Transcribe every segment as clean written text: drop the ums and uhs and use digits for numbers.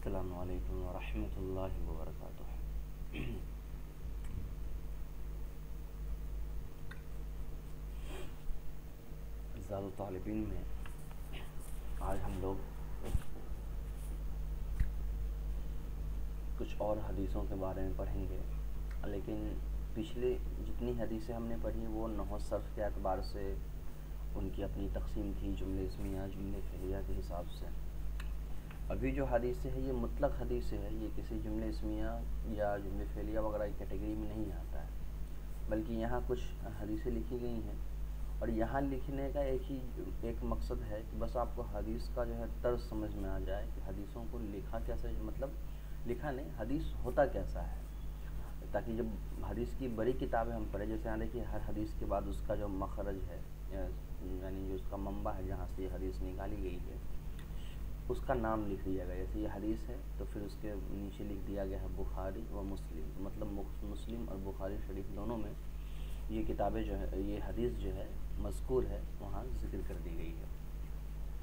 السلام علیکم ورحمۃ اللہ وبرکاتہ۔ زاد طالبین میں آج ہم لوگ کچھ اور حدیثوں کے بارے میں پڑھیں گے، لیکن پچھلے جتنی حدیثیں ہم نے پڑھی وہ نحو صرف کے اعتبار سے ان کی اپنی تقسیم تھی، جملے اسمیہ جملے فعلیہ کے حساب سے۔ ابھی جو حدیثیں ہیں یہ مطلق حدیثیں ہے، یہ کسی جملے اسمیہ یا جملے فعلیہ وغیرہ کی کیٹیگری میں نہیں آتا ہے، بلکہ یہاں کچھ حدیثیں لکھی گئی ہیں، اور یہاں لکھنے کا ایک مقصد ہے کہ بس آپ کو حدیث کا جو ہے طرز سمجھ میں آ جائے کہ حدیثوں کو لکھا کیسے، مطلب لکھا نہیں، حدیث ہوتا کیسا ہے، تاکہ جب حدیث کی بڑی کتابیں ہم پڑھیں، جیسے یہاں دیکھیے ہر حدیث کے بعد اس کا جو مخرج ہے، یعنی جو اس کا منبع ہے جہاں سے یہ حدیث نکالی گئی ہے، اس کا نام لکھ دیا گیا۔ جیسے یہ حدیث ہے تو پھر اس کے نیچے لکھ دیا گیا ہے بخاری و مسلم، مطلب مسلم اور بخاری شریف دونوں میں یہ کتابیں جو ہے، یہ حدیث جو ہے مذکور ہے، وہاں ذکر کر دی گئی ہے۔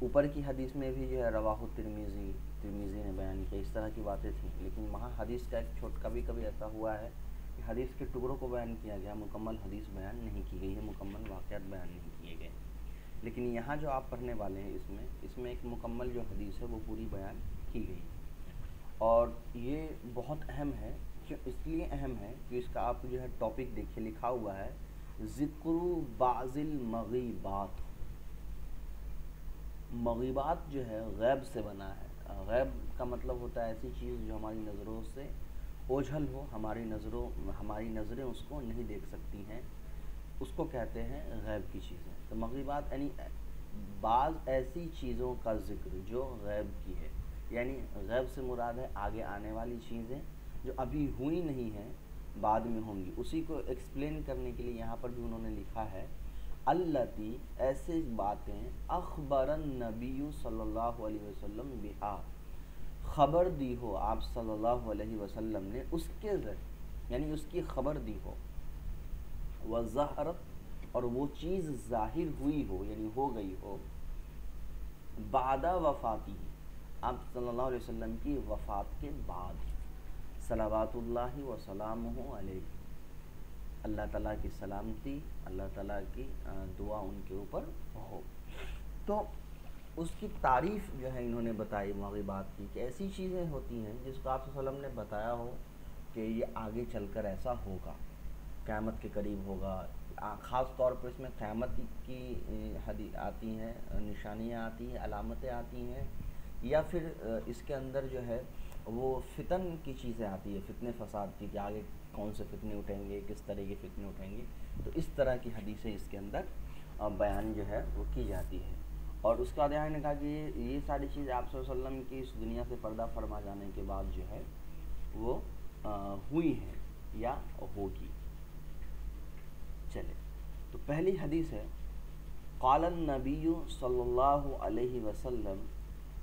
اوپر کی حدیث میں بھی جو ہے رواہ ترمذی نے بیان کیا، اس طرح کی باتیں تھیں، لیکن وہاں حدیث کا ایک کبھی کبھی ایسا ہوا ہے کہ حدیث کے ٹکڑوں کو بیان کیا گیا، مکمل حدیث بیان نہیں کی گئی ہے، مکمل واقعات بیان نہیں کیے گئے۔ لیکن یہاں جو آپ پڑھنے والے ہیں اس میں ایک مکمل جو حدیث ہے وہ پوری بیان کی گئی، اور یہ بہت اہم ہے۔ اس لیے اہم ہے کہ اس کا آپ جو ہے ٹاپک دیکھیے، لکھا ہوا ہے ذکر بعض المغیبات۔ مغیبات جو ہے غیب سے بنا ہے۔ غیب کا مطلب ہوتا ہے ایسی چیز جو ہماری نظروں سے اوجھل ہو، ہماری نظریں اس کو نہیں دیکھ سکتی ہیں، اس کو کہتے ہیں غیب کی چیزیں۔ تو مغیبات یعنی بعض ایسی چیزوں کا ذکر جو غیب کی ہے، یعنی غیب سے مراد ہے آگے آنے والی چیزیں جو ابھی ہوئی نہیں ہیں، بعد میں ہوں گی۔ اسی کو ایکسپلین کرنے کے لیے یہاں پر بھی انہوں نے لکھا ہے التی، ایسے باتیں اخبر النبی صلی اللہ علیہ وسلم بہا، خبر دی ہو آپ صلی اللہ علیہ وسلم نے اس کے ذریعے، یعنی اس کی خبر دی ہو، وظہرت، اور وہ چیز ظاہر ہوئی ہو، یعنی ہو گئی ہو، بعد وفاتی، آپ صلی اللہ علیہ وسلم کی وفات کے بعد، صلوات اللہ وسلامہ علیہ، اللہ تعالیٰ کی سلامتی، اللہ تعالیٰ کی دعا ان کے اوپر ہو۔ تو اس کی تعریف جو ہے انہوں نے بتائی مغیبات کی، کہ ایسی چیزیں ہوتی ہیں جس کو آپ صلی اللہ علیہ وسلم نے بتایا ہو کہ یہ آگے چل کر ایسا ہوگا، قیامت کے قریب ہوگا۔ خاص طور پر اس میں قیامت کی حدیث آتی ہیں، نشانیاں آتی ہیں، علامتیں آتی ہیں، یا پھر اس کے اندر جو ہے وہ فتن کی چیزیں آتی ہے، فتنے فساد کی، کہ آگے کون سے فتنے اٹھیں گے، کس طرح کے فتنے اٹھیں گے، تو اس طرح کی حدیثیں اس کے اندر بیان جو ہے وہ کی جاتی ہے۔ اور اس کے بعد یہاں نے کہا کہ یہ ساری چیزیں آپ صلی اللہ علیہ وسلم کی اس دنیا سے پردہ فرما جانے کے بعد جو ہے وہ ہوئی ہیں یا ہوگی۔ چلے تو پہلی حدیث ہے، قال النبی صلی اللہ علیہ وسلم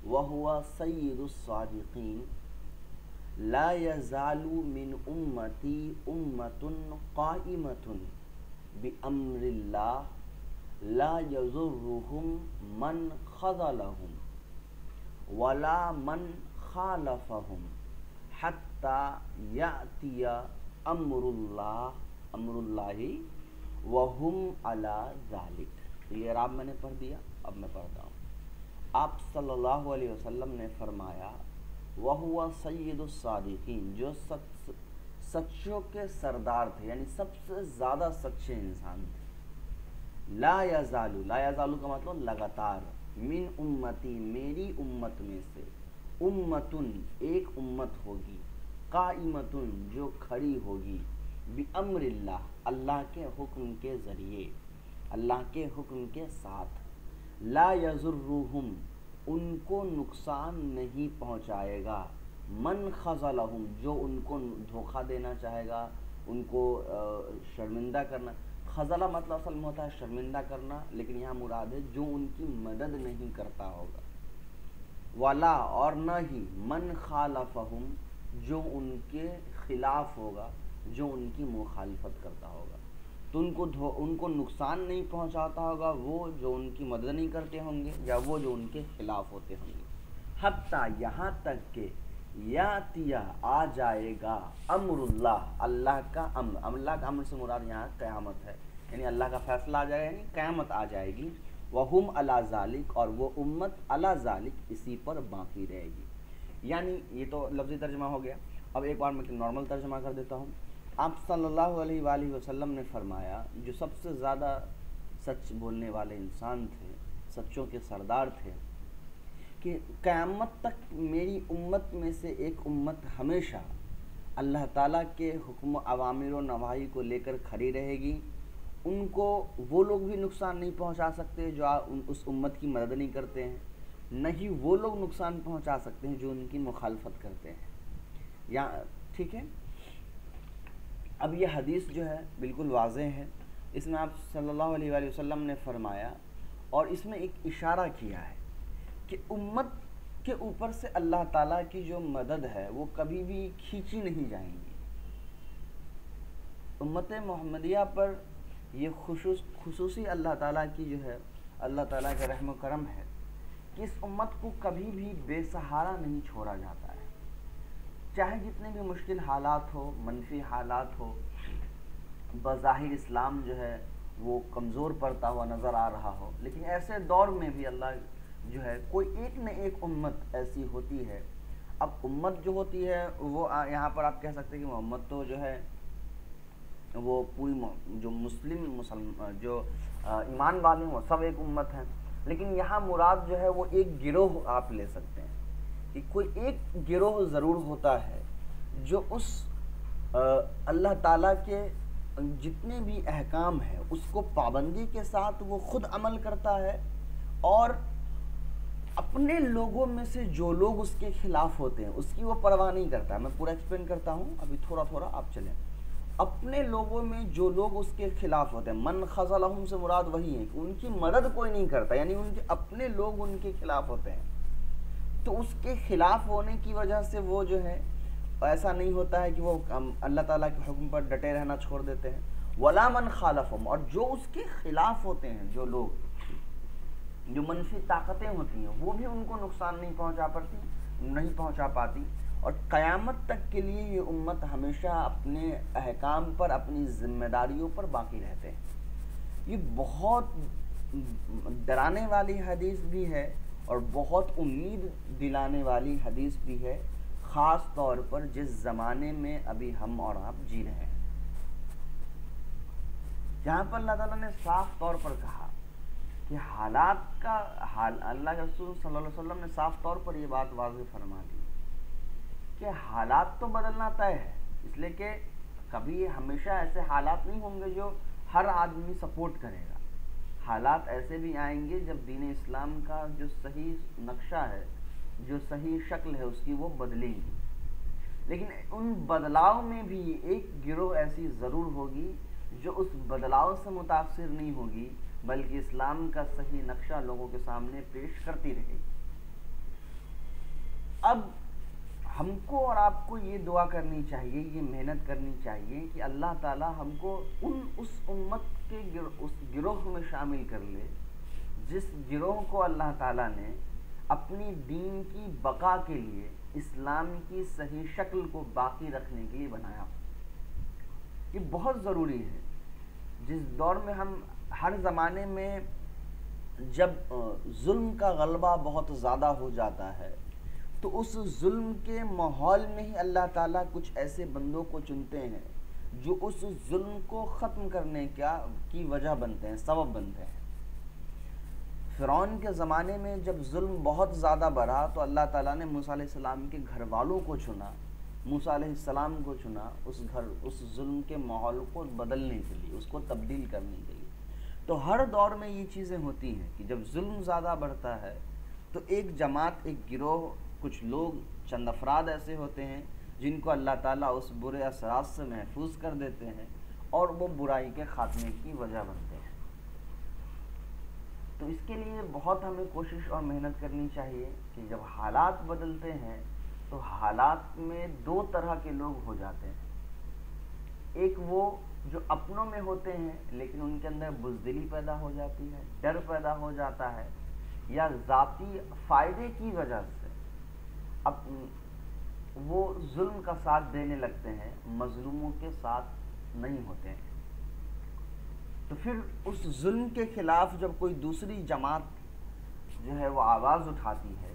وہو سید الصادقین، لا یزال من امتی امت قائمۃ بامر اللہ لا یضرهم من خذلهم ولا من خالفهم حتی یأتی امر اللہ وهم علی ذلک۔ یہ اعراب میں نے پڑھ دیا، اب میں پڑھتا ہوں۔ آپ صلی اللہ علیہ وسلم نے فرمایا وَهُوَ سَيِّدُ الصَّادِقِينَ، جو سچوں کے سردار تھے، یعنی سب سے زیادہ سچے انسان تھے۔ لا یزالو، لا یزالو کا مطلب لگاتار، من امتی، میری امت میں سے، امتن، ایک امت ہوگی، قائمتن، جو کھڑی ہوگی، بامر اللہ، اللہ کے حکم کے ذریعے، اللہ کے حکم کے ساتھ، لا یضرهم، ان کو نقصان نہیں پہنچائے گا، من خذلهم، جو ان کو دھوکہ دینا چاہے گا، ان کو شرمندہ کرنا۔ خذلہ مطلب اصل میں ہوتا ہے شرمندہ کرنا، لیکن یہاں مراد ہے جو ان کی مدد نہیں کرتا ہوگا، ولا، اور نہ ہی، من خالفهم، جو ان کے خلاف ہوگا، جو ان کی مخالفت کرتا ہوگا۔ تو ان کو نقصان نہیں پہنچاتا ہوگا وہ جو ان کی مدد نہیں کرتے ہوں گے، یا وہ جو ان کے خلاف ہوتے ہوں گے، حتیٰ، یہاں تک کہ یاتیہ آ جائے گا امر اللہ، اللہ کا امر، اللہ کا امر سے مراد یہاں قیامت ہے، یعنی اللہ کا فیصلہ آ جائے گا، یعنی قیامت آ جائے گی، وہم علی ذالک، اور وہ امت علی ذالک اسی پر باقی رہے گی. یعنی یہ تو لفظی ترجمہ ہو گیا. اب ایک بار میں نارمل ترجمہ کر دیتا ہوں. آپ صلی اللہ علیہ وآلہ وسلم نے فرمایا، جو سب سے زیادہ سچ بولنے والے انسان تھے، سچوں کے سردار تھے، کہ قیامت تک میری امت میں سے ایک امت ہمیشہ اللہ تعالیٰ کے حکم و اوامر و نواہی کو لے کر کھڑی رہے گی. ان کو وہ لوگ بھی نقصان نہیں پہنچا سکتے جو اس امت کی مدد نہیں کرتے ہیں، نہ ہی وہ لوگ نقصان پہنچا سکتے ہیں جو ان کی مخالفت کرتے ہیں. یا ٹھیک ہے. اب یہ حدیث جو ہے بالکل واضح ہے. اس میں آپ صلی اللہ علیہ وآلہ وسلم نے فرمایا، اور اس میں ایک اشارہ کیا ہے کہ امت کے اوپر سے اللہ تعالیٰ کی جو مدد ہے وہ کبھی بھی کھینچی نہیں جائیں گی. امت محمدیہ پر یہ خصوصی اللہ تعالیٰ کی جو ہے، اللہ تعالیٰ کا رحم و کرم ہے کہ اس امت کو کبھی بھی بے سہارا نہیں چھوڑا جاتا ہے. چاہے جتنے بھی مشکل حالات ہو، منفی حالات ہو، بظاہر اسلام جو ہے وہ کمزور پڑتا ہوا نظر آ رہا ہو، لیکن ایسے دور میں بھی اللہ جو ہے کوئی ایک نہ ایک امت ایسی ہوتی ہے. اب امت جو ہوتی ہے وہ یہاں پر آپ کہہ سکتے ہیں کہ محمد تو جو ہے وہ پوری جو مسلم جو ایمان والے ہیں وہ سب ایک امت ہیں، لیکن یہاں مراد جو ہے وہ ایک گروہ آپ لے سکتے ہیں کہ کوئی ایک گروہ ضرور ہوتا ہے جو اس اللہ تعالیٰ کے جتنے بھی احکام ہیں اس کو پابندی کے ساتھ وہ خود عمل کرتا ہے، اور اپنے لوگوں میں سے جو لوگ اس کے خلاف ہوتے ہیں اس کی وہ پرواہ نہیں کرتا. میں پورا ایکسپلین کرتا ہوں، ابھی تھوڑا تھوڑا آپ چلیں. اپنے لوگوں میں جو لوگ اس کے خلاف ہوتے ہیں، من خذلہم سے مراد وہی ہے کہ ان کی مدد کوئی نہیں کرتا، یعنی ان کے اپنے لوگ ان کے خلاف ہوتے ہیں، تو اس کے خلاف ہونے کی وجہ سے وہ جو ہے ایسا نہیں ہوتا ہے کہ وہ اللہ تعالیٰ کے حکم پر ڈٹے رہنا چھوڑ دیتے ہیں. ولا من خالفہم، اور جو اس کے خلاف ہوتے ہیں، جو لوگ جو منفی طاقتیں ہوتی ہیں، وہ بھی ان کو نقصان نہیں پہنچا پاتی. اور قیامت تک کے لیے یہ امت ہمیشہ اپنے احکام پر، اپنی ذمہ داریوں پر باقی رہتے ہیں. یہ بہت ڈرانے والی حدیث بھی ہے اور بہت امید دلانے والی حدیث بھی ہے، خاص طور پر جس زمانے میں ابھی ہم اور آپ جی رہے ہیں، جہاں پر اللہ تعالیٰ نے صاف طور پر کہا کہ حالات کا اللہ کے رسول صلی اللہ علیہ وسلم نے صاف طور پر یہ بات واضح فرما دی کہ حالات تو بدلنا طے ہے، اس لیے کہ کبھی ہمیشہ ایسے حالات نہیں ہوں گے جو ہر آدمی سپورٹ کرے گا. حالات ایسے بھی آئیں گے جب دین اسلام کا جو صحیح نقشہ ہے، جو صحیح شکل ہے اس کی وہ بدلے گی. لیکن ان بدلاؤ میں بھی ایک گروہ ایسی ضرور ہوگی جو اس بدلاؤ سے متاثر نہیں ہوگی، بلکہ اسلام کا صحیح نقشہ لوگوں کے سامنے پیش کرتی رہے گی. اب ہم کو اور آپ کو یہ دعا کرنی چاہیے، یہ محنت کرنی چاہیے کہ اللہ تعالی ہم کو اس امت کے اس گروہ میں شامل کر لے جس گروہ کو اللہ تعالیٰ نے اپنی دین کی بقا کے لیے، اسلام کی صحیح شکل کو باقی رکھنے کے لیے بنایا. یہ بہت ضروری ہے. جس دور میں ہم ہر زمانے میں جب ظلم کا غلبہ بہت زیادہ ہو جاتا ہے تو اس ظلم کے ماحول میں ہی اللہ تعالیٰ کچھ ایسے بندوں کو چنتے ہیں جو اس ظلم کو ختم کرنے کی وجہ بنتے ہیں، سبب بنتے ہیں. فرعون کے زمانے میں جب ظلم بہت زیادہ بڑھا تو اللہ تعالیٰ نے موسیٰ علیہ السلام کے گھر والوں کو چنا، موسیٰ علیہ السلام کو چنا اس ظلم کے ماحول کو بدلنے کے لیے، اس کو تبدیل کرنے کے لیے. تو ہر دور میں یہ چیزیں ہوتی ہیں کہ جب ظلم زیادہ بڑھتا ہے تو ایک جماعت، ایک گروہ، کچھ لوگ، چند افراد ایسے ہوتے ہیں جن کو اللہ تعالیٰ اس برے اثرات سے محفوظ کر دیتے ہیں اور وہ برائی کے خاتمے کی وجہ بنتے ہیں. تو اس کے لیے بہت ہمیں کوشش اور محنت کرنی چاہیے کہ جب حالات بدلتے ہیں تو حالات میں دو طرح کے لوگ ہو جاتے ہیں. ایک وہ جو اپنوں میں ہوتے ہیں لیکن ان کے اندر بزدلی پیدا ہو جاتی ہے، ڈر پیدا ہو جاتا ہے، یا ذاتی فائدے کی وجہ سے وہ ظلم کا ساتھ دینے لگتے ہیں، مظلوموں کے ساتھ نہیں ہوتے ہیں۔ تو پھر اس ظلم کے خلاف جب کوئی دوسری جماعت جو ہے وہ آواز اٹھاتی ہے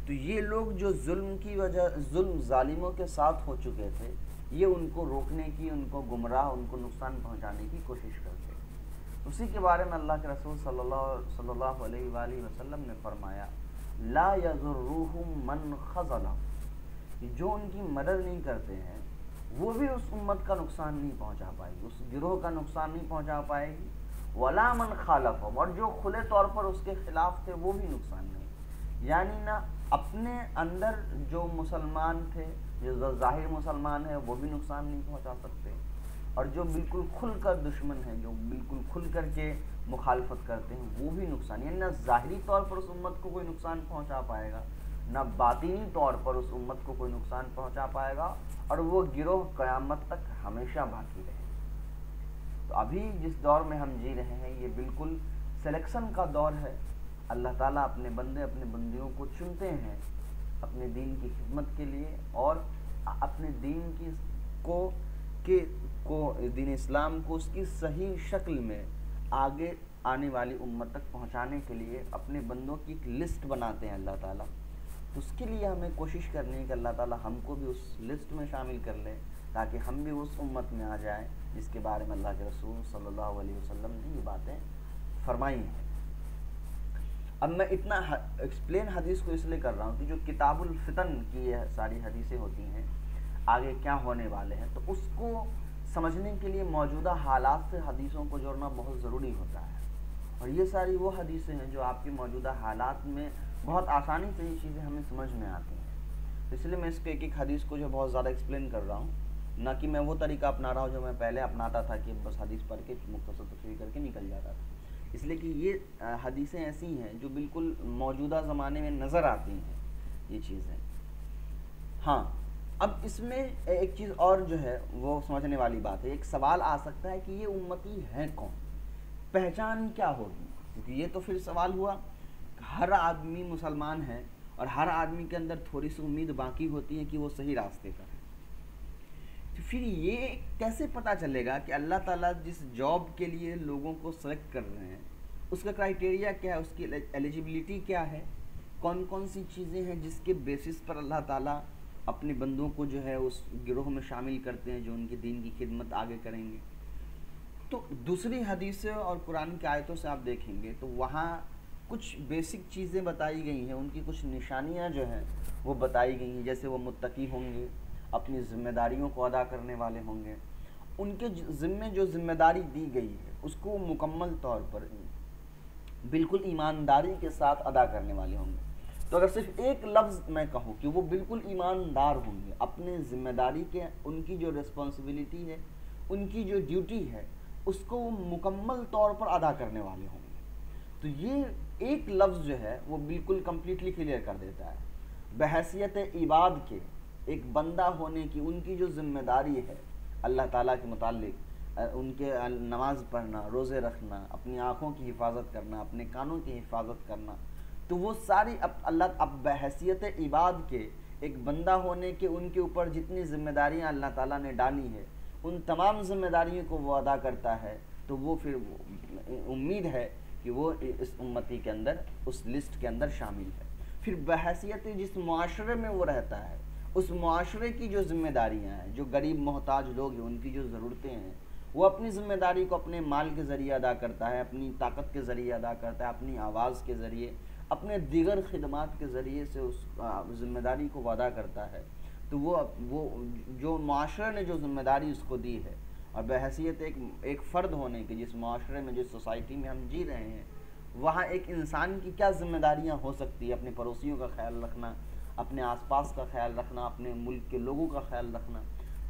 تو یہ لوگ جو ظلم کی وجہ ظلم ظالموں کے ساتھ ہو چکے تھے، یہ ان کو روکنے کی، ان کو گمراہ، ان کو نقصان پہنچانے کی کوشش کرتے ہیں۔ اسی کے بارے میں اللہ کے رسول صلی اللہ علیہ وآلہ وسلم نے فرمایا لا یضرهم من خذلهم، جو ان کی مدد نہیں کرتے ہیں وہ بھی اس امت کا نقصان نہیں پہنچا پائے گی، اس گروہ کا نقصان نہیں پہنچا پائے گی، ولا من خالفهم، اور جو کھلے طور پر اس کے خلاف تھے وہ بھی نقصان نہیں۔ یعنی نہ اپنے اندر جو مسلمان تھے، جو ظاہر مسلمان ہے، وہ بھی نقصان نہیں پہنچا سکتے، اور جو بالکل کھل کر دشمن ہیں، جو بالکل کھل کر کے مخالفت کرتے ہیں، وہ بھی نقصان، یعنی نہ ظاہری طور پر اس امت کو کوئی نقصان پہنچا پائے گا، نہ باطنی طور پر اس امت کو کوئی نقصان پہنچا پائے گا، اور وہ گروہ قیامت تک ہمیشہ باقی رہے۔ تو ابھی جس دور میں ہم جی رہے ہیں یہ بالکل سلیکشن کا دور ہے۔ اللہ تعالیٰ اپنے بندے، اپنے بندیوں کو چنتے ہیں اپنے دین کی خدمت کے لیے، اور اپنے دین دین اسلام کو اس کی صحیح شکل میں آگے آنے والی امت تک پہنچانے کے لیے اپنے بندوں کی ایک لسٹ بناتے ہیں اللہ تعالیٰ۔ تو اس کے لیے ہمیں کوشش کرنی ہے کہ اللہ تعالیٰ ہم کو بھی اس لسٹ میں شامل کر لے، تاکہ ہم بھی اس امت میں آ جائیں جس کے بارے میں اللہ کے رسول صلی اللہ علیہ وسلم نے یہ باتیں فرمائی ہیں۔ اب میں اتنا ایکسپلین حدیث کو اس لیے کر رہا ہوں کہ جو کتاب الفتن کی یہ ساری حدیثیں ہوتی ہیں، آگے کیا ہونے والے ہیں، تو اس کو سمجھنے کے لیے موجودہ حالات سے حدیثوں کو جوڑنا بہت ضروری ہوتا ہے، اور یہ ساری وہ حدیثیں ہیں جو آپ کے موجودہ حالات میں بہت آسانی سے یہ چیزیں ہمیں سمجھ میں آتی ہیں۔ اس لیے میں اس کو ایک ایک حدیث کو جو بہت زیادہ ایکسپلین کر رہا ہوں، نہ کہ میں وہ طریقہ اپنا رہا ہوں جو میں پہلے اپناتا تھا کہ بس حدیث پڑھ کے مختصر تفسیر کر کے نکل جاتا تھا، اس لیے کہ یہ حدیثیں ایسی ہیں جو بالکل موجودہ زمانے میں نظر آتی ہیں یہ چیزیں۔ ہاں، اب اس میں ایک چیز اور جو ہے وہ سمجھنے والی بات ہے، ایک سوال آ سکتا ہے کہ یہ امتی ہیں کون، پہچان کیا ہوگی، کیونکہ یہ تو پھر سوال ہوا کہ ہر آدمی مسلمان ہے اور ہر آدمی کے اندر تھوڑی سی امید باقی ہوتی ہے کہ وہ صحیح راستے پر ہے، تو پھر یہ کیسے پتہ چلے گا کہ اللہ تعالیٰ جس جاب کے لیے لوگوں کو سلیکٹ کر رہے ہیں اس کا کرائیٹیریا کیا ہے، اس کی ایلیجبلٹی کیا ہے، کون کون سی چیزیں ہیں جس کے بیسس پر اللہ تعالیٰ اپنے بندوں کو جو ہے اس گروہ میں شامل کرتے ہیں جو ان کے دین کی خدمت آگے کریں گے۔ تو دوسری حدیث اور قرآن کی آیتوں سے آپ دیکھیں گے تو وہاں کچھ بیسک چیزیں بتائی گئی ہیں، ان کی کچھ نشانیاں جو ہیں وہ بتائی گئی ہیں، جیسے وہ متقی ہوں گے، اپنی ذمہ داریوں کو ادا کرنے والے ہوں گے، ان کے ذمے جو ذمہ داری دی گئی ہے اس کو مکمل طور پر بالکل ایمانداری کے ساتھ ادا کرنے والے ہوں گے۔ تو اگر صرف ایک لفظ میں کہوں کہ وہ بالکل ایماندار ہوں گے، اپنے ذمہ داری کے، ان کی جو ریسپانسبلٹی ہے، ان کی جو ڈیوٹی ہے اس کو وہ مکمل طور پر ادا کرنے والے ہوں گے، تو یہ ایک لفظ جو ہے وہ بالکل کمپلیٹلی کلیئر کر دیتا ہے بحیثیت عباد کے، ایک بندہ ہونے کی ان کی جو ذمہ داری ہے اللہ تعالیٰ کے متعلق، ان کے نماز پڑھنا، روزے رکھنا، اپنی آنکھوں کی حفاظت کرنا، اپنے کانوں کی حفاظت کرنا، تو وہ ساری اب بحیثیت عباد کے ایک بندہ ہونے کے ان کے اوپر جتنی ذمہ داریاں اللہ تعالیٰ نے ڈالی ہے ان تمام ذمہ داریوں کو وہ ادا کرتا ہے، تو وہ پھر امید ہے کہ وہ اس امتی کے اندر اس لسٹ کے اندر شامل ہے۔ پھر بحیثیت جس معاشرے میں وہ رہتا ہے اس معاشرے کی جو ذمہ داریاں ہیں، جو غریب محتاج لوگ ہیں ان کی جو ضرورتیں ہیں، وہ اپنی ذمہ داری کو اپنے مال کے ذریعے ادا کرتا ہے، اپنی طاقت کے ذریعے ادا کرتا ہے، اپنی آواز کے ذریعے، اپنے دیگر خدمات کے ذریعے سے اس ذمہ داری کو ادا کرتا ہے۔ تو وہ جو معاشرے نے جو ذمہ داری اس کو دی ہے، اور بحیثیت ایک فرد ہونے کے، جس معاشرے میں جس سوسائٹی میں ہم جی رہے ہیں وہاں ایک انسان کی کیا ذمہ داریاں ہو سکتی ہے، اپنے پڑوسیوں کا خیال رکھنا، اپنے آس پاس کا خیال رکھنا، اپنے ملک کے لوگوں کا خیال رکھنا،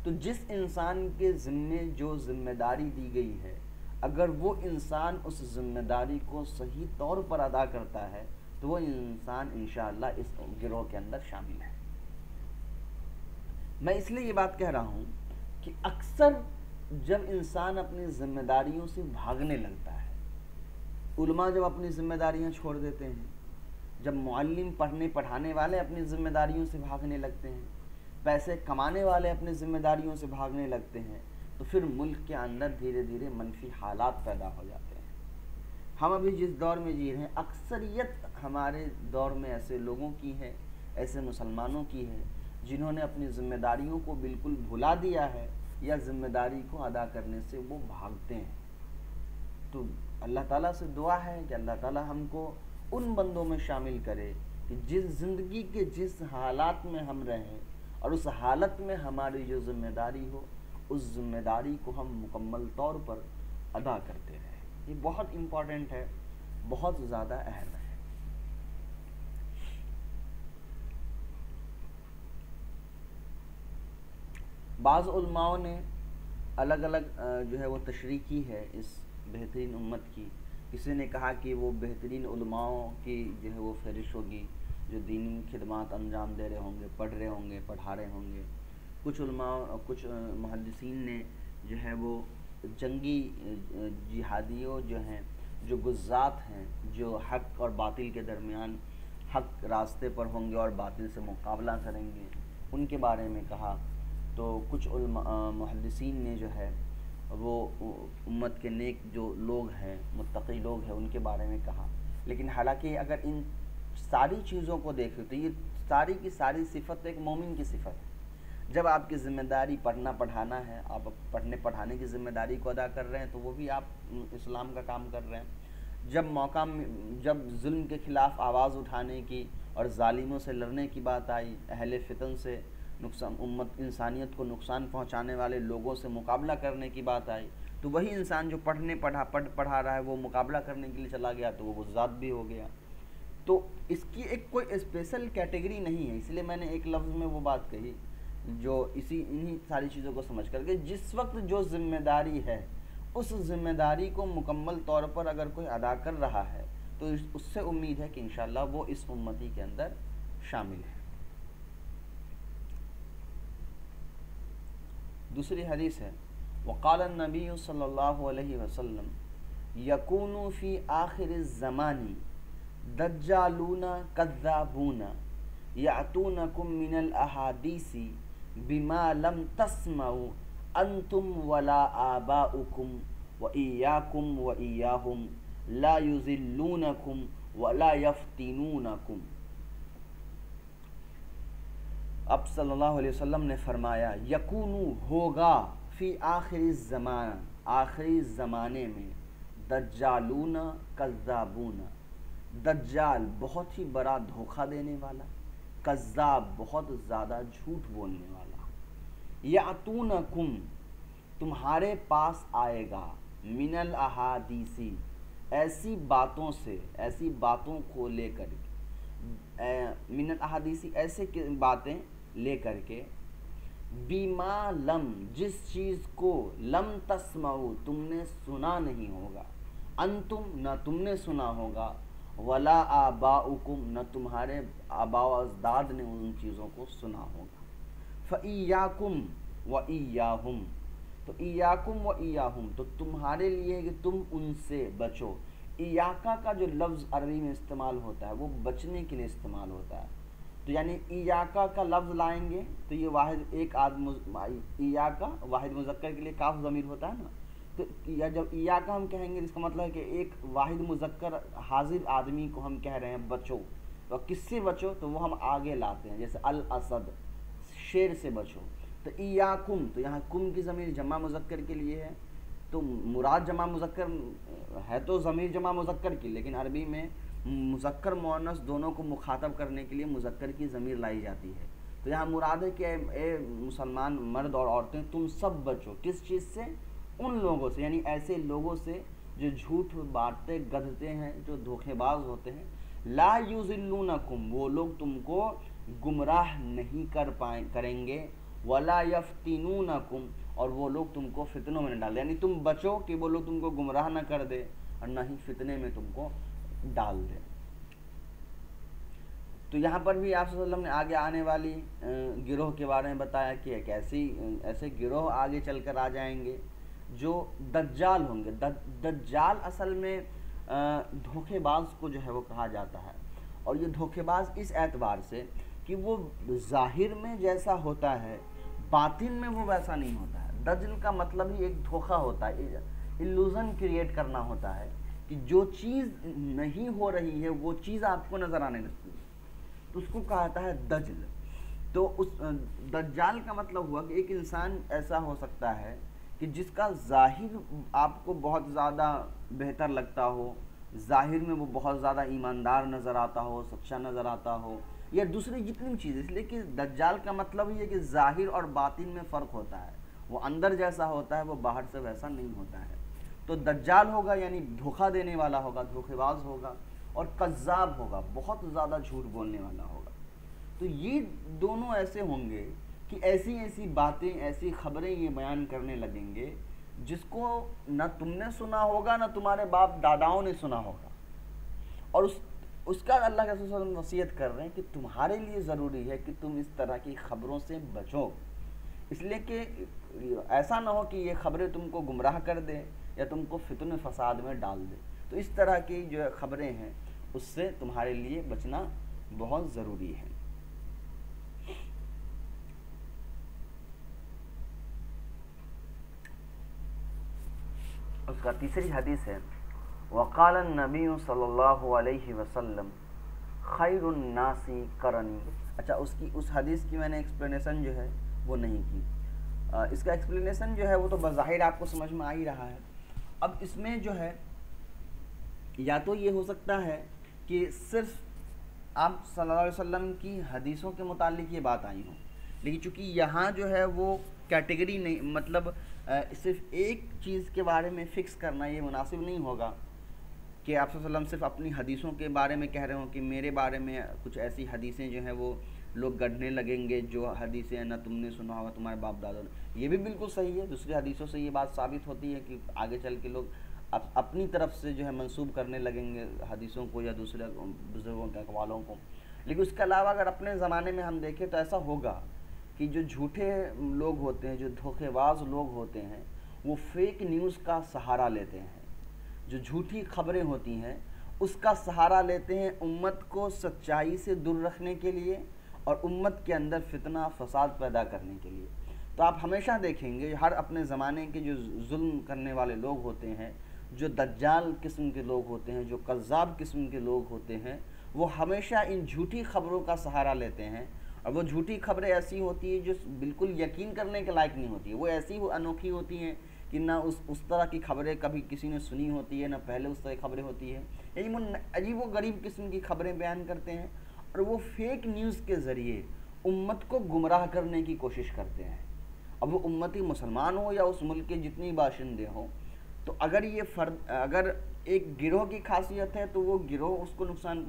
تو جس انسان کے ذمے جو ذمہ داری دی گئی ہے اگر وہ انسان اس ذمہ داری کو صحیح طور پر ادا کرتا ہے تو وہ انسان انشاءاللہ اس گروہ کے اندر شامل ہے۔ میں اس لیے یہ بات کہہ رہا ہوں کہ اکثر جب انسان اپنی ذمہ داریوں سے بھاگنے لگتا ہے، علماء جب اپنی ذمہ داریاں چھوڑ دیتے ہیں، جب معلم پڑھانے والے اپنی ذمہ داریوں سے بھاگنے لگتے ہیں، پیسے کمانے والے اپنے ذمہ داریوں سے بھاگنے لگتے ہیں تو پھر ملک کے اندر دھیرے دھیرے منفی حالات پیدا ہو جاتے ہیں۔ ہم ابھی جس دور میں جی رہے ہیں، اکثریت ہمارے دور میں ایسے لوگوں کی ہے، ایسے مسلمانوں کی ہے جنہوں نے اپنی ذمہ داریوں کو بالکل بھلا دیا ہے یا ذمہ داری کو ادا کرنے سے وہ بھاگتے ہیں۔ تو اللہ تعالیٰ سے دعا ہے کہ اللہ تعالیٰ ہم کو ان بندوں میں شامل کرے کہ جس زندگی کے جس حالات میں ہم رہیں اور اس حالت میں ہماری جو ذمہ داری ہو، اس ذمہ داری کو ہم مکمل طور پر ادا کرتے رہیں۔ یہ بہت امپورٹنٹ ہے، بہت زیادہ اہم ہے۔ بعض علماء نے الگ الگ جو ہے وہ تشریح کی ہے اس بہترین امت کی۔ کسی نے کہا کہ وہ بہترین علماء کی جو ہے وہ فہرست ہوگی جو دینی خدمات انجام دے رہے ہوں گے، پڑھ رہے ہوں گے، پڑھا رہے ہوں گے۔ کچھ علماء، کچھ محدثین نے جو ہے وہ جنگی جہادیوں جو ہیں، جو غزات ہیں، جو حق اور باطل کے درمیان حق راستے پر ہوں گے اور باطل سے مقابلہ کریں گے، ان کے بارے میں کہا۔ تو کچھ علماء محدثین نے جو ہے وہ امت کے نیک جو لوگ ہیں، متقی لوگ ہیں، ان کے بارے میں کہا۔ لیکن حالانکہ اگر ان ساری چیزوں کو دیکھیں تو یہ ساری کی ساری صفت ایک مومن کی صفت ہے۔ جب آپ کی ذمہ داری پڑھنا پڑھانا ہے، آپ پڑھنے پڑھانے کی ذمہ داری کو ادا کر رہے ہیں تو وہ بھی آپ اسلام کا کام کر رہے ہیں۔ جب ظلم کے خلاف آواز اٹھانے کی اور ظالموں سے لڑنے کی بات آئی، اہل فتن سے، امت انسانیت کو نقصان پہنچانے والے لوگوں سے مقابلہ کرنے کی بات آئی، تو وہی انسان جو پڑھا رہا ہے وہ مقابلہ کرنے کے لیے چلا گیا تو وہ غزات بھی ہو گیا۔ تو اس کی ایک کوئی اسپیشل کیٹیگری نہیں ہے، اس لیے میں نے ایک لفظ میں وہ بات کہی جو انہی ساری چیزوں کو سمجھ کر کے جس وقت جو ذمہ داری ہے اس ذمہ داری کو مکمل طور پر اگر کوئی ادا کر رہا ہے تو اس سے امید ہے کہ انشاءاللہ وہ اس امتی کے اندر شامل ہے۔ دوسری حدیث ہے، وقال النبی صلی اللہ علیہ وسلم یکون فی آخر الزمان دجالون کذابون یأتونکم من الاحادیث بما لم تسمعوا انتم ولا آباؤکم وإیاکم وإیاہم لا یذلونکم ولا یفتنونکم۔ اب صلی اللہ علیہ وسلم نے فرمایا یکونو ہوگا فی آخر الزمان، آخری زمانے میں، دجالون کذابون، دجال بہت ہی بڑا دھوکہ دینے والا، کذاب بہت زیادہ جھوٹ بولنے والا، یاتونکم تمہارے پاس آئے گا، من الاحادیث ایسی باتوں سے، ایسی باتوں کو لے کر کے، من الاحادیث ایسے باتیں لے کر کے، بیما لم جس چیز کو، لم تسمعوا تم نے سنا نہیں ہوگا، انتم نہ تم نے سنا ہوگا، ولا آباؤکم نہ تمہارے آباء و اجداد نے ان چیزوں کو سنا ہوگا۔ فإیاکم وإیاہم، تو ایاکم وإیاہم تو تمہارے لیے کہ تم ان سے بچو۔ ایاکا کا جو لفظ عربی میں استعمال ہوتا ہے وہ بچنے کے لیے استعمال ہوتا ہے، تو یعنی ایاکا کا لفظ لائیں گے تو یہ واحد ایک ایاکا واحد مذکر کے لیے کاف ضمیر ہوتا ہے نا، تو جب ایاکا ہم کہیں گے اس کا مطلب ہے کہ ایک واحد مذکر حاضر آدمی کو ہم کہہ رہے ہیں بچو، تو کس سے بچو تو وہ ہم آگے لاتے ہیں، جیسے الاسد شیر سے بچو۔ تو ایاکم تو یہاں کم کی ضمیر جمع مذکر کے لیے ہے، تو مراد جمع مذکر ہے تو ضمیر جمع مذکر کی، لیکن عربی میں مذکر مؤنث دونوں کو مخاطب کرنے کے لیے مذکر کی ضمیر لائی جاتی ہے۔ تو یہاں مراد ہے کہ اے مسلمان مرد اور عورتیں تم سب بچو، کس چیز سے؟ ان لوگوں سے، یعنی ایسے لوگوں سے جو جھوٹ بانٹتے گدھتے ہیں، جو دھوکے باز ہوتے ہیں۔ لا یضلونکم وہ لوگ تم کو گمراہ نہیں کریں گے، ولا یفتنونکم اور وہ لوگ تم کو فتنوں میں نہ ڈال دیں، یعنی تم بچو کہ وہ لوگ تم کو گمراہ نہ کر دے اور نہ ہی فتنے میں تم کو ڈال دے۔ تو یہاں پر بھی آپ صلی اللہ علیہ وسلم نے آگے آنے والی گروہ کے بارے میں بتایا کہ ایک ایسے گروہ آگے چل کر آ جائیں گے جو دجال ہوں گے۔ دجال اصل میں دھوکے باز کو جو ہے وہ کہا جاتا ہے، اور یہ دھوکے باز اس اعتبار سے کہ وہ ظاہر میں جیسا ہوتا ہے باطن میں وہ ویسا نہیں ہوتا ہے۔ دجل کا مطلب ہی ایک دھوکہ ہوتا ہے، الوژن کریٹ کرنا ہوتا ہے کہ جو چیز نہیں ہو رہی ہے وہ چیز آپ کو نظر آنے لگتی ہے، تو اس کو کہا جاتا ہے دجل۔ تو اس دجال کا مطلب ہوا کہ ایک انسان ایسا ہو سکتا ہے کہ جس کا ظاہر آپ کو بہت زیادہ بہتر لگتا ہو، ظاہر میں وہ بہت زیادہ ایماندار نظر آتا ہو، سچا نظر آتا ہو، یا دوسری جتنی چیزیں، اس لیے کہ دجال کا مطلب یہ ہے کہ ظاہر اور باطن میں فرق ہوتا ہے، وہ اندر جیسا ہوتا ہے وہ باہر سے ویسا نہیں ہوتا ہے۔ تو دجال ہوگا یعنی دھوکہ دینے والا ہوگا، دھوکے باز ہوگا، اور کذاب ہوگا، بہت زیادہ جھوٹ بولنے والا ہوگا۔ تو یہ دونوں ایسے ہوں گے کہ ایسی ایسی باتیں، ایسی خبریں یہ بیان کرنے لگیں گے جس کو نہ تم نے سنا ہوگا نہ تمہارے باپ داداؤں نے سنا ہوگا، اور اس کا اللہ کے رسول صلی اللہ علیہ وسلم وصیت کر رہے ہیں کہ تمہارے لیے ضروری ہے کہ تم اس طرح کی خبروں سے بچو، اس لیے کہ ایسا نہ ہو کہ یہ خبریں تم کو گمراہ کر دیں یا تم کو فتنہ فساد میں ڈال دیں۔ تو اس طرح کی جو خبریں ہیں اس سے تمہارے لیے بچنا بہت ضروری ہے۔ اس کا تیسری حدیث ہے وقال النبی صلی اللہ علیہ وسلم خیر الناس قرنی۔ اچھا، اس حدیث کی میں نے ایکسپلینیشن جو ہے وہ نہیں کی۔ اس کا ایکسپلینیشن جو ہے وہ تو بظاہر آپ کو سمجھ میں آ ہی رہا ہے۔ اب اس میں جو ہے یا تو یہ ہو سکتا ہے کہ صرف آپ صلی اللہ علیہ وسلم کی حدیثوں کے متعلق یہ بات آئی ہوں، لیکن چونکہ یہاں جو ہے وہ کیٹیگری نہیں، مطلب صرف ایک چیز کے بارے میں فکس کرنا یہ مناسب نہیں ہوگا کہ آپ صلی اللہ علیہ وسلم صرف اپنی حدیثوں کے بارے میں کہہ رہے ہوں کہ میرے بارے میں کچھ ایسی حدیثیں جو ہیں وہ لوگ گڑھنے لگیں گے جو حدیثیں نہ تم نے سنا ہوگا تمہارے باپ دادا نے۔ یہ بھی بالکل صحیح ہے، دوسری حدیثوں سے یہ بات ثابت ہوتی ہے کہ آگے چل کے لوگ اپنی طرف سے جو ہے منسوب کرنے لگیں گے حدیثوں کو یا دوسرے بزرگوں کے اقوالوں کو۔ لیکن اس کے علاوہ اگر اپنے زمانے میں ہم دیکھیں تو ایسا ہوگا کہ جو جھوٹے لوگ ہوتے ہیں، جو دھوکے باز لوگ ہوتے ہیں، وہ فیک نیوز کا سہارا لیتے ہیں، جو جھوٹی خبریں ہوتی ہیں اس کا سہارا لیتے ہیں امت کو سچائی سے دور رکھنے کے لیے اور امت کے اندر فتنہ فساد پیدا کرنے کے لیے۔ تو آپ ہمیشہ دیکھیں گے ہر اپنے زمانے کے جو ظلم کرنے والے لوگ ہوتے ہیں، جو دجال قسم کے لوگ ہوتے ہیں، جو کذاب قسم کے لوگ ہوتے ہیں، وہ ہمیشہ ان جھوٹی خبروں کا سہارا لیتے ہیں، اور وہ جھوٹی خبریں ایسی ہوتی ہیں جو بالکل یقین کرنے کے لائق نہیں ہوتی ہیں، وہ ایسی انوکھی ہوتی ہیں کہ نہ اس طرح کی خبریں کبھی کسی نے سنی ہوتی ہے، نہ پہلے اس طرح کی خبریں ہوتی ہیں، یعنی وہ عجیب و غریب قسم کی خبریں بیان کرتے ہیں، اور وہ فیک نیوز کے ذریعے امت کو گمراہ کرنے کی کوشش کرتے ہیں۔ اب وہ امتی مسلمان ہو یا اس ملک کے جتنی باشندے ہوں، تو اگر یہ اگر ایک گروہ کی خاصیت ہے تو وہ گروہ اس کو نقصان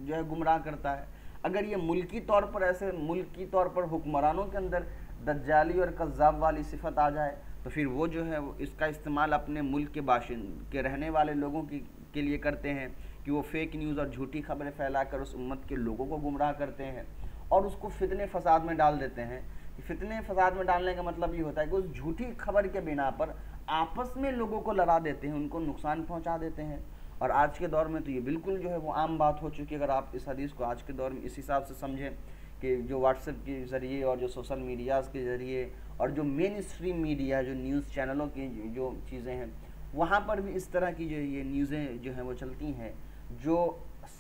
جو ہے گمراہ کرتا ہے۔ اگر یہ ملکی طور پر ایسے ملکی طور پر حکمرانوں کے اندر دجالی اور کذاب والی صفت آ جائے تو پھر وہ جو ہے اس کا استعمال اپنے ملک کے رہنے والے لوگوں کے لیے کرتے ہیں کہ وہ فیک نیوز اور جھوٹی خبریں پھیلا کر اس امت کے لوگوں کو گمراہ کرتے ہیں اور اس کو فتنے فساد میں ڈال دیتے ہیں۔ فتنے فساد میں ڈالنے کا مطلب یہ ہوتا ہے کہ اس جھوٹی خبر کے بنا پر آپس میں لوگوں کو لڑا دیتے ہیں، ان کو نقصان پہنچا دیتے ہیں۔ اور آج کے دور میں تو یہ بالکل جو ہے وہ عام بات ہو چکی ہے۔ اگر آپ اس حدیث کو آج کے دور میں اس حساب سے سمجھیں کہ جو واٹس ایپ کے ذریعے اور جو سوشل میڈیاز کے ذریعے اور جو مین اسٹریم میڈیا جو نیوز چینلوں کی جو چیزیں ہیں وہاں پر بھی اس طرح کی جو یہ نیوزیں جو ہیں وہ چلتی ہیں جو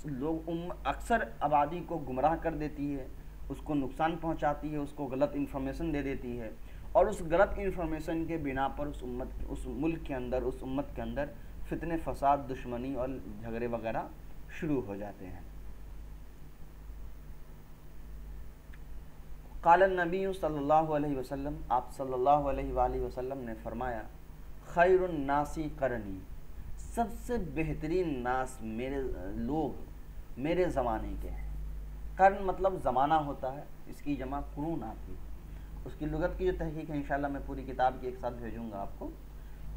لوگ اکثر آبادی کو گمراہ کر دیتی ہے، اس کو نقصان پہنچاتی ہے، اس کو غلط انفارمیشن دے دیتی ہے، اور اس غلط انفارمیشن کے بنا پر اس ملک کے اندر، اس امت کے اندر فتنے فساد، دشمنی اور جھگڑے وغیرہ شروع ہو جاتے ہیں۔ قال النبی صلی اللہ علیہ وسلم، آپ صلی اللہ علیہ وآلہ وسلم نے فرمایا خیر الناس قرنی، سب سے بہترین ناس میرے زمانے کے ہیں۔ قرن مطلب زمانہ ہوتا ہے، اس کی جمع قرون آتی ہے۔ اس کی لغت کی جو تحقیق ہے انشاءاللہ میں پوری کتاب کی ایک ساتھ بھیجوں گا آپ کو۔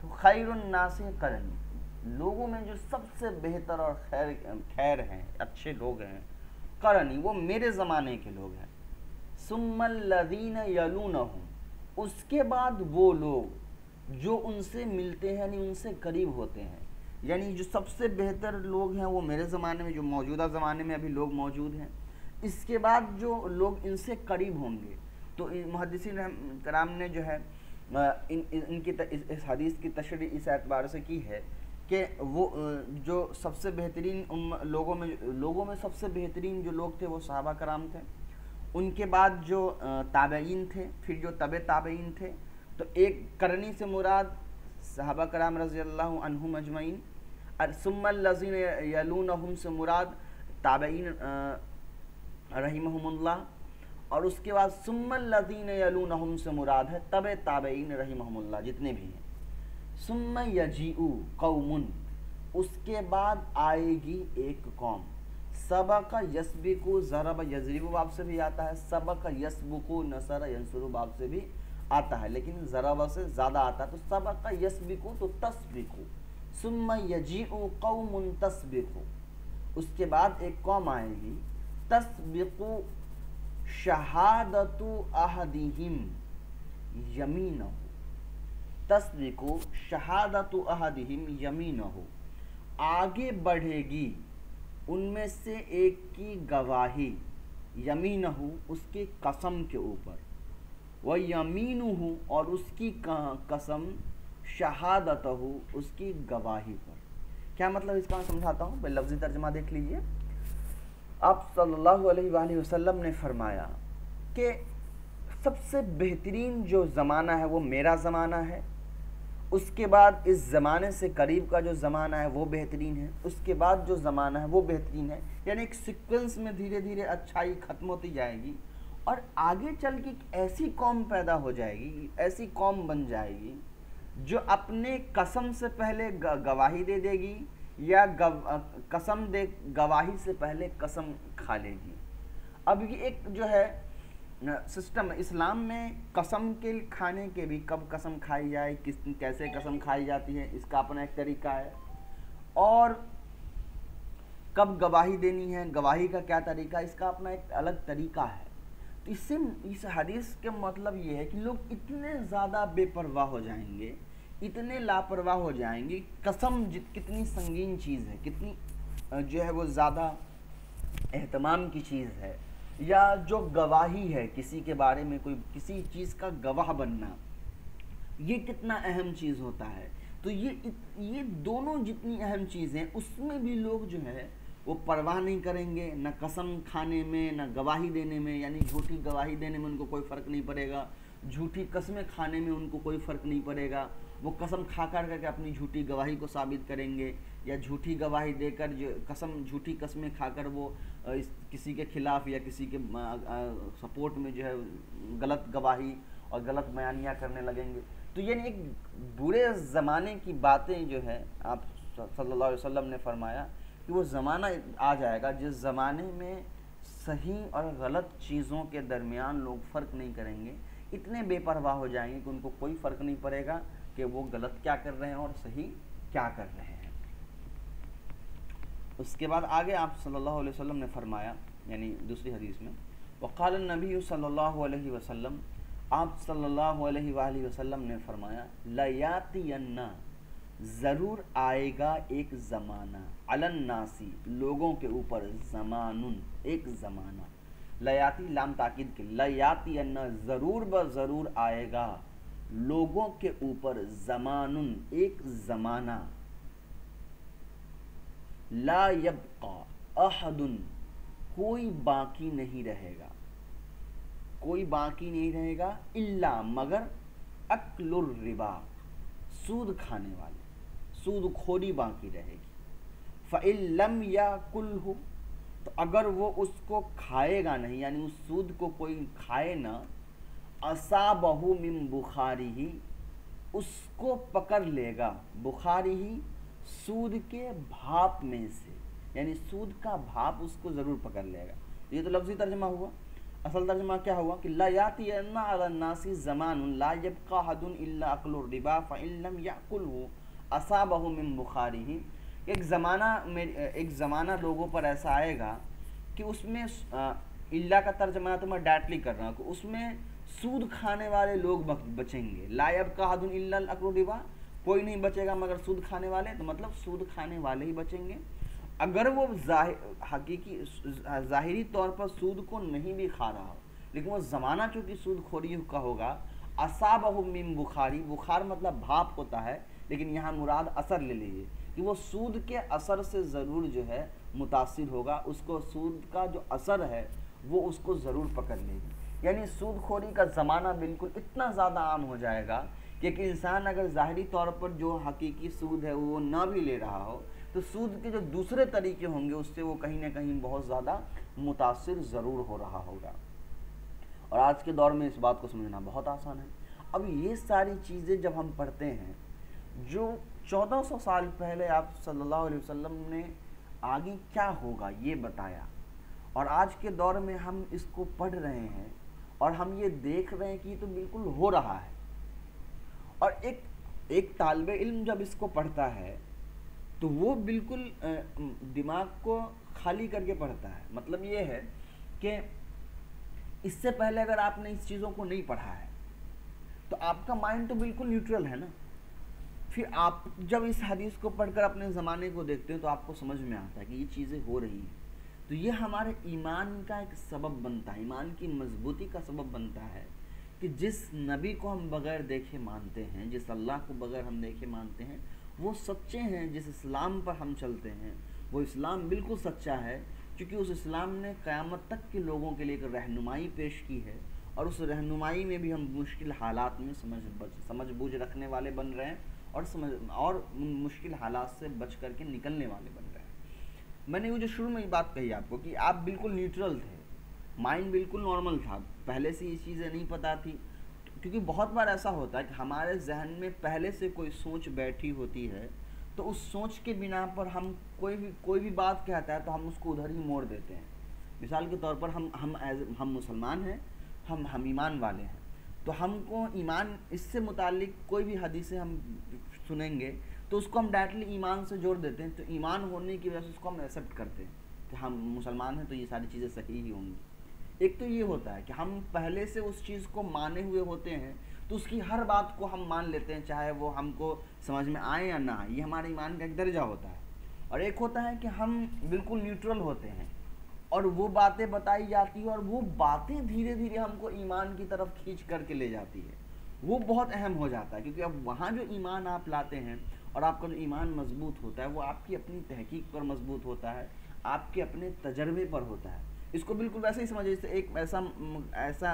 تو خیر الناس قرنی، لوگوں میں جو سب سے بہتر اور خیر ہیں، اچھے لوگ ہیں، قرنی وہ میرے زمانے کے لوگ ہیں۔ ثم الذین یلونہم، اس کے بعد وہ لوگ جو ان سے ملتے ہیں یعنی ان سے قریب ہوتے ہیں، یعنی جو سب سے بہتر لوگ ہیں وہ میرے زمانے میں، جو موجودہ زمانے میں ابھی لوگ موجود ہیں، اس کے بعد جو لوگ ان سے قریب ہوں گے، تو محدثین کرام نے جو ہے ان کی اس حدیث کی تشریح اس اعتبار سے کی ہے کہ وہ جو سب سے بہترین لوگوں میں سب سے بہترین جو لوگ تھے وہ صحابہ کرام تھے، ان کے بعد جو تابعین تھے، پھر جو تابعین تھے، تو ایک قرنی سے مراد صحابہ کرام رضی اللہ عنہم اجمعین، ثم الذین یلونہم سے مراد تابعین رحمہم اللہ، اور اس کے بعد ثم الذین یلونہم سے مراد ہے تابعین رحمہم اللہ جتنے بھی ہیں۔ ثم یجیء قوم، اس کے بعد آئے گی ایک قوم، سبق یسبق، ضرب یضرب باب سے بھی آتا ہے، سبق یسبق نصر ینصر باب سے بھی آتا ہے، لیکن ضرب سے زیادہ آتا ہے، تو سبق یسبق تو تسبق، ثم یجیء قوم تسبق، اس کے بعد ایک قوم آئے گی، تسبق شہادت احدہم یمینہ، تسبق شہادت احدہم یمینہ، آگے بڑھے گی ان میں سے ایک کی گواہی، یمینہ اس کی قسم کے اوپر، وَيَمِينُهُ اور اس کی قسم، شہادتہ اس کی گواہی پر۔ کیا مطلب اس کا میں سمجھاتا ہوں، پہلے لفظی ترجمہ دیکھ لیجئے۔ آپ صلی اللہ علیہ وآلہ وسلم نے فرمایا کہ سب سے بہترین جو زمانہ ہے وہ میرا زمانہ ہے، اس کے بعد اس زمانے سے قریب کا جو زمانہ ہے وہ بہترین ہے، اس کے بعد جو زمانہ ہے وہ بہترین ہے، یعنی ایک سیکوینس میں دھیرے دھیرے اچھائی ختم ہوتی جائے گی، اور آگے چل کے ایسی قوم پیدا ہو جائے گی، ایسی قوم بن جائے گی جو اپنے قسم سے پہلے گواہی دے دے گی، یا گواہی سے پہلے قسم کھا لے گی۔ اب یہ ایک جو ہے سسٹم، اسلام میں قسم کے کھانے کے بھی، کب قسم کھائی جائے، کیسے قسم کھائی جاتی ہے، اس کا اپنا ایک طریقہ ہے، اور کب گواہی دینی ہے، گواہی کا کیا طریقہ، اس کا اپنا ایک الگ طریقہ ہے۔ تو اس حدیث کے مطلب یہ ہے کہ لوگ اتنے زیادہ بے پرواہ ہو جائیں گے، اتنے لاپرواہ ہو جائیں گے، قسم کتنی سنگین چیز ہے، کتنی جو ہے وہ زیادہ اہتمام کی چیز ہے، یا جو گواہی ہے کسی کے بارے میں، کوئی کسی چیز کا گواہ بننا، یہ کتنا اہم چیز ہوتا ہے۔ تو یہ دونوں جتنی اہم چیزیں، اس میں بھی لوگ جو ہے وہ پرواہ نہیں کریں گے، نہ قسم کھانے میں، نہ گواہی دینے میں، یعنی جھوٹی گواہی دینے میں ان کو کوئی فرق نہیں پڑے گا، جھوٹی قسمیں کھانے میں ان کو کوئی فرق نہیں پڑے گا، وہ قسم کھا کر کے اپنی جھوٹی گواہی کو ثابت کریں گے، یا جھوٹی گواہی دے کر جھوٹی قسمیں کھا کر وہ کسی کے خلاف یا کسی کے سپورٹ میں جو ہے غلط گواہی اور غلط بیانیہ کرنے لگیں گے۔ تو یعنی ایک برے زمانے کی باتیں جو ہے، آپ صلی اللہ علیہ وسلم نے فرمایا کہ وہ زمانہ آ جائے گا جس زمانے میں صحیح اور غلط چیزوں کے درمیان لوگ فرق نہیں کریں گے، اتنے بے پرواہ ہو جائیں گے کہ ان کو کوئی فرق نہیں پڑے گا کہ وہ غلط کیا کر رہے ہیں اور صحیح کیا کر رہے ہیں۔ اس کے بعد آگے آپ صلی اللہ علیہ وسلم نے فرمایا، یعنی دوسری حدیث میں، وقال النبی صلی اللہ علیہ وسلم، آپ صلی اللہ علیہ وآلہ وسلم نے فرمایا، لَيَأْتِيَنَّ ضرور آئے گا ایک زمانہ، عَلَى النَّاسِ لوگوں کے اوپر، زمانٌ ایک زمانہ، لیاتی لام تاکید کے، لَيَأْتِيَنَّ ضرور آئے گا لوگوں کے اوپر، زمانٌ ایک زمانہ، لا یبقى احد کوئی باقی نہیں رہے گا، کوئی باقی نہیں رہے گا، الا مگر اکل الربا سود کھانے والے، سود خوری باقی رہے گی، فإن لم یاکلہ تو اگر وہ اس کو کھائے گا نہیں، یعنی اس سود کو کوئی کھائے نہ، اصابہ من بخارہ اس کو پکڑ لے گا، بخاری ہی سود کے بھاپ میں سے، یعنی سود کا بھاپ اس کو ضرور پکڑ لے گا۔ یہ تو لفظی ترجمہ ہوا، اصل ترجمہ کیا ہوا کہ لا یاتین علی الناس زمان لا یبقى احد الا اکل الربا فان لم یاکلہ اصابہ من بخارہ، ایک زمانہ لوگوں پر ایسا آئے گا کہ اس میں اللہ کا ترجمہ تو میں ڈائریکٹلی کر رہا ہوں کہ اس میں سود کھانے والے لوگ بچیں گے، لا یبقى احد الا اکل الربا کوئی نہیں بچے گا مگر سود کھانے والے، تو مطلب سود کھانے والے ہی بچیں گے، اگر وہ ظاہری طور پر سود کو نہیں بھی کھا رہا ہو، لیکن وہ زمانہ چونکہ سود خوری کا ہوگا، اصابہ من بخاری، بخار مطلب بھاپ ہوتا ہے، لیکن یہاں مراد اثر لے لیجیے کہ وہ سود کے اثر سے ضرور جو ہے متاثر ہوگا، اس کو سود کا جو اثر ہے وہ اس کو ضرور پکڑ لے گی۔ یعنی سود خوری کا زمانہ بالکل اتنا زیادہ عام ہو جائے گا کہ ایک انسان اگر ظاہری طور پر جو حقیقی سود ہے وہ نہ بھی لے رہا ہو، تو سود کے جو دوسرے طریقے ہوں گے اس سے وہ کہیں نہ کہیں بہت زیادہ متاثر ضرور ہو رہا ہوگا۔ اور آج کے دور میں اس بات کو سمجھنا بہت آسان ہے۔ اب یہ ساری چیزیں جب ہم پڑھتے ہیں جو 1400 سال پہلے آپ صلی اللہ علیہ وسلم نے آگے کیا ہوگا یہ بتایا، اور آج کے دور میں ہم اس کو پڑھ رہے ہیں اور ہم یہ دیکھ رہے ہیں کہ یہ تو بالکل ہو رہا ہے، اور ایک طالب علم جب اس کو پڑھتا ہے تو وہ بالکل دماغ کو خالی کر کے پڑھتا ہے۔ مطلب یہ ہے کہ اس سے پہلے اگر آپ نے اس چیزوں کو نہیں پڑھا ہے تو آپ کا مائنڈ تو بالکل نیوٹرل ہے نا، پھر آپ جب اس حدیث کو پڑھ کر اپنے زمانے کو دیکھتے ہیں تو آپ کو سمجھ میں آتا ہے کہ یہ چیزیں ہو رہی ہیں، تو یہ ہمارے ایمان کا ایک سبب بنتا ہے، ایمان کی مضبوطی کا سبب بنتا ہے کہ جس نبی کو ہم بغیر دیکھے مانتے ہیں، جس اللہ کو بغیر ہم دیکھے مانتے ہیں وہ سچے ہیں، جس اسلام پر ہم چلتے ہیں وہ اسلام بالکل سچا ہے، کیونکہ اس اسلام نے قیامت تک کے لوگوں کے لیے ایک رہنمائی پیش کی ہے، اور اس رہنمائی میں بھی ہم مشکل حالات میں سمجھ بوجھ رکھنے والے بن رہے ہیں، اور مشکل حالات سے بچ کر کے نکلنے والے بن رہے ہیں۔ میں نے وہ جو شروع میں یہ بات کہی آپ کو کہ آپ بالکل نیوٹرل تھے، مائنڈ بالکل نارمل تھا، پہلے سے یہ چیزیں نہیں پتہ تھی، کیونکہ بہت بار ایسا ہوتا ہے کہ ہمارے ذہن میں پہلے سے کوئی سوچ بیٹھی ہوتی ہے، تو اس سوچ کے بنا پر ہم کوئی بھی بات کہتا ہے تو ہم اس کو ادھر ہی موڑ دیتے ہیں۔ مثال کے طور پر ہم مسلمان ہیں، ہم ایمان والے ہیں، تو ہم کو ایمان اس سے متعلق کوئی بھی حدیثیں ہم سنیں گے تو اس کو ہم ڈائریکٹلی ایمان سے جوڑ دیتے ہیں، تو ایمان ہونے کی وجہ سے اس کو ہم ایکسیپٹ کرتے ہیں کہ ہم مسلمان ہیں تو یہ ساری چیزیں صحیح ہی ہوں گی۔ ایک تو یہ ہوتا ہے کہ ہم پہلے سے اس چیز کو مانے ہوئے ہوتے ہیں تو اس کی ہر بات کو ہم مان لیتے ہیں، چاہے وہ ہم کو سمجھ میں آئے یا نہ آئے، یہ ہمارے ایمان کا ایک درجہ ہوتا ہے۔ اور ایک ہوتا ہے کہ ہم بالکل نیوٹرل ہوتے ہیں اور وہ باتیں بتائی جاتی ہیں اور وہ باتیں دھیرے دھیرے ہم کو ایمان کی طرف کھینچ کر کے لے جاتی ہے، وہ بہت اہم ہو جاتا ہے، کیونکہ اب وہاں جو ایمان آپ لاتے ہیں اور آپ کا جو ایمان مضبوط ہوتا ہے وہ آپ کی اپنی تحقیق پر مضبوط ہوتا ہے، آپ کے اپنے تجربے پر ہوتا ہے۔ اس کو بالکل ویسے ہی سمجھے جیسے ایک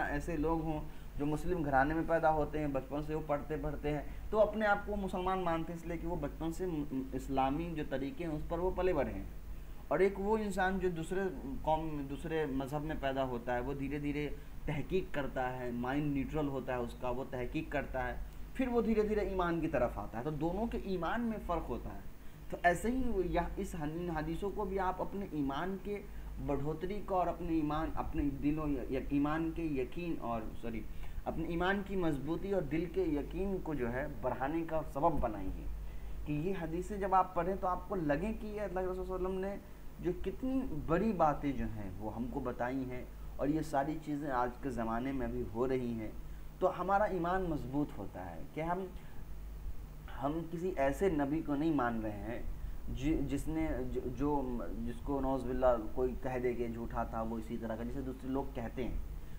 ایسے لوگ ہوں جو مسلم گھرانے میں پیدا ہوتے ہیں، بچپن سے وہ پڑھتے ہیں تو اپنے آپ کو مسلمان مانتے ہیں، اس لیے کہ وہ بچپن سے اسلامی جو طریقے ہیں اس پر وہ پلے بڑھے ہیں۔ اور ایک وہ انسان جو دوسرے مذہب میں پیدا ہوتا ہے، وہ دھیرے دھیرے تحقیق کرتا ہے، مائنڈ نیوٹرل ہوتا ہے اس کا، وہ تحقیق کرتا ہے، پھر وہ دھیرے دھیرے ایمان کی طرف آتا ہے، تو دونوں کے ایمان میں فرق ہوتا ہے۔ تو ایسے ہی اس حدیثوں کو بھی آپ اپنے ایمان کے بڑھوتری کو اور اپنے ایمان کے یقین اپنے ایمان کی مضبوطی اور دل کے یقین کو جو ہے بڑھانے کا سبب بنائیں گے، کہ یہ حدیثیں جب آپ پڑھیں تو آپ کو لگے کہ یہ اللہ کے رسول صلی اللہ علیہ وسلم نے جو کتنی بڑی باتیں جو ہیں وہ ہم کو بتائی ہیں، اور یہ ساری چیزیں آج کے زمانے میں ابھی ہو رہی ہیں، تو ہمارا ایمان مضبوط ہوتا ہے کہ ہم کسی ایسے نبی کو نہیں مان رہے ہیں جس کو نعوذ باللہ کوئی کہہ دے کہ جھوٹا تھا، وہ اسی طرح کا جسے دوسرے لوگ کہتے ہیں،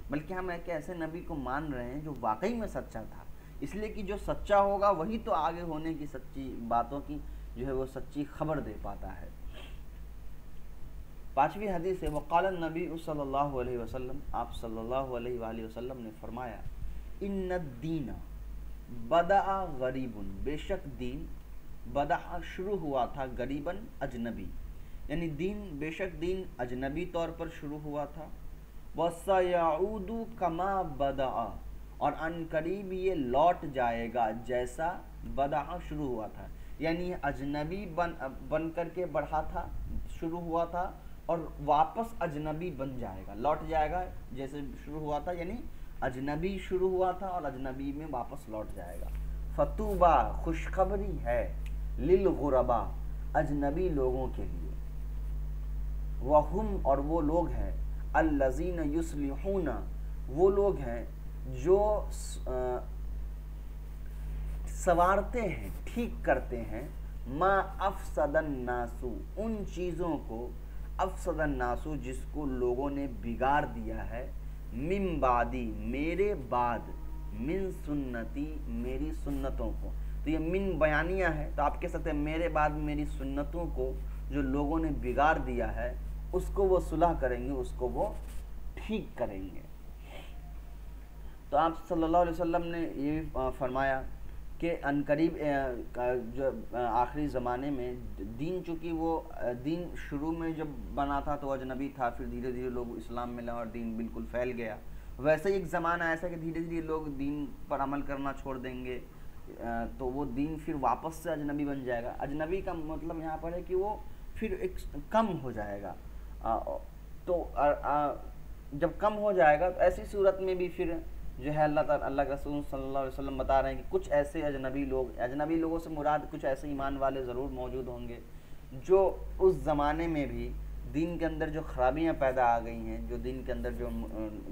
بلکہ ہم ایک ایسے نبی کو مان رہے ہیں جو واقعی میں سچا تھا، اس لیے کہ جو سچا ہوگا وہی تو آگے ہونے کی سچی باتوں کی جو ہے وہ سچی خبر دے پاتا ہے۔ 5ویں حدیث ہے، وقال النبی صلی اللہ علیہ وسلم، آپ صلی اللہ علیہ وآلہ وسلم نے فرمایا، ان الدین بدأ غریب، بے شک دین بدأ شروع ہوا تھا غریباً اجنبی، یعنی بے شک دین اجنبی طور پر شروع ہوا تھا، وَسَيَعُودُ كَمَا بَدَأَ، اور ان قریب یہ لوٹ جائے گا جیسا بدأ شروع ہوا تھا، یعنی اجنبی بن کر کے بڑھا تھا، شروع ہوا تھا، اور واپس اجنبی بن جائے گا، لوٹ جائے گا جیسے شروع ہوا تھا، یعنی اجنبی شروع ہوا تھا اور اجنبی میں واپس لوٹ جائے گا۔ فَطُوبَى، خوشخبری ہے، لِلْغُرَبَا، اجنبی لوگوں کے لیے، وَهُمْ، اور وہ لوگ ہیں، الَّذِينَ يُصْلِحُونَ، وہ لوگ ہیں جو سنوارتے ہیں، ٹھیک کرتے ہیں، ما افسد الناس، ان چیزوں کو، افسد الناس جس کو لوگوں نے بگاڑ دیا ہے، من بعدی میرے بعد، من سنتی میری سنتوں کو. تو یہ من بیانیہ ہے، تو آپ کہہ سکتے ہیں میرے بعد میری سنتوں کو جو لوگوں نے بگاڑ دیا ہے اس کو وہ صلح کریں گے، اس کو وہ ٹھیک کریں گے. تو آپ صلی اللہ علیہ وسلم نے یہ فرمایا کہ عنقریب جو آخری زمانے میں دین، چونکہ وہ دین شروع میں جب بنا تھا تو اجنبی تھا، پھر دھیرے دھیرے لوگ اسلام میں لائے اور دین بالکل پھیل گیا. ویسے ہی ایک زمانہ ایسا کہ دھیرے دھیرے لوگ دین پر عمل کرنا چھوڑ دیں گے تو وہ دین پھر واپس سے اجنبی بن جائے گا. اجنبی کا مطلب یہاں پر ہے کہ وہ پھر ایک کم ہو جائے گا. تو جب کم ہو جائے گا تو ایسی صورت میں بھی پھر جو ہے اللہ تعالیٰ، اللہ کے رسول صلی اللہ علیہ وسلم بتا رہے ہیں کہ کچھ ایسے اجنبی لوگوں سے مراد کچھ ایسے ایمان والے ضرور موجود ہوں گے جو اس زمانے میں بھی دین کے اندر جو خرابیاں پیدا آ گئی ہیں، جو دین کے اندر جو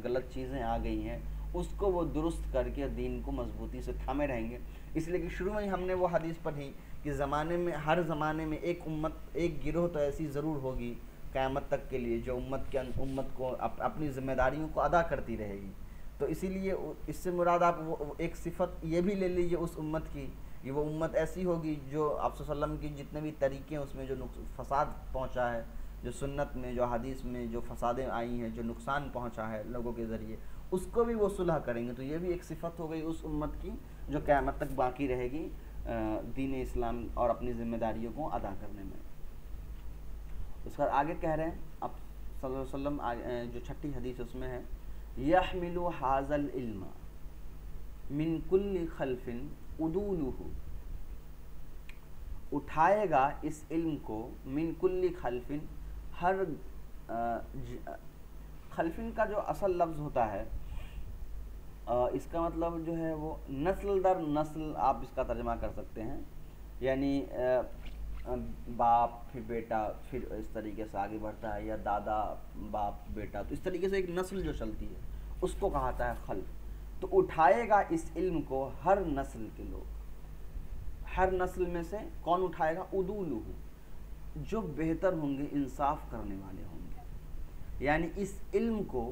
غلط چیزیں آ گئی ہیں، اس کو وہ درست کر کے دین کو مضبوطی سے تھامے رہیں گے. اس لیے کہ شروع میں ہی ہم نے وہ حدیث پڑھی کہ زمانے میں، ہر زمانے میں ایک امت، ایک گروہ تو ایسی ضرور ہوگی قیامت تک کے لیے جو امت کو اپنی ذمہ داریوں کو ادا کرتی رہے گی. تو اسی لیے اس سے مراد آپ وہ ایک صفت یہ بھی لے لیجیے اس امت کی، یہ وہ امت ایسی ہوگی جو آپ صلی اللہ علیہ وسلم کی جتنے بھی طریقے ہیں اس میں جو فساد پہنچا ہے، جو سنت میں، جو حدیث میں جو فسادیں آئی ہیں، جو نقصان پہنچا ہے لوگوں کے ذریعے، اس کو بھی وہ صلح کریں گے. تو یہ بھی ایک صفت ہو گئی اس امت کی جو قیامت تک باقی رہے گی دین اسلام اور اپنی ذمہ داریوں کو ادا کرنے میں. اس کا آگے کہہ رہے ہیں اب صلی اللہ علیہ وسلم، جو چھٹی حدیث اس میں ہے، یحمل ھذا العلم من کل خلف عدولہ، اٹھائے گا اس علم کو، من کل خلف، ہر خلفن کا جو اصل لفظ ہوتا ہے اس کا مطلب جو ہے وہ نسل در نسل آپ اس کا ترجمہ کر سکتے ہیں، یعنی باپ پھر بیٹا پھر اس طریقے سے آگے بڑھتا ہے، یا دادا باپ بیٹا، تو اس طریقے سے ایک نسل جو چلتی ہے اس کو کہاتا ہے خلف. تو اٹھائے گا اس علم کو ہر نسل کے لوگ، ہر نسل میں سے کون اٹھائے گا؟ عدولہ، جو بہتر ہوں گے، انصاف کرنے والے ہوں گے. یعنی اس علم کو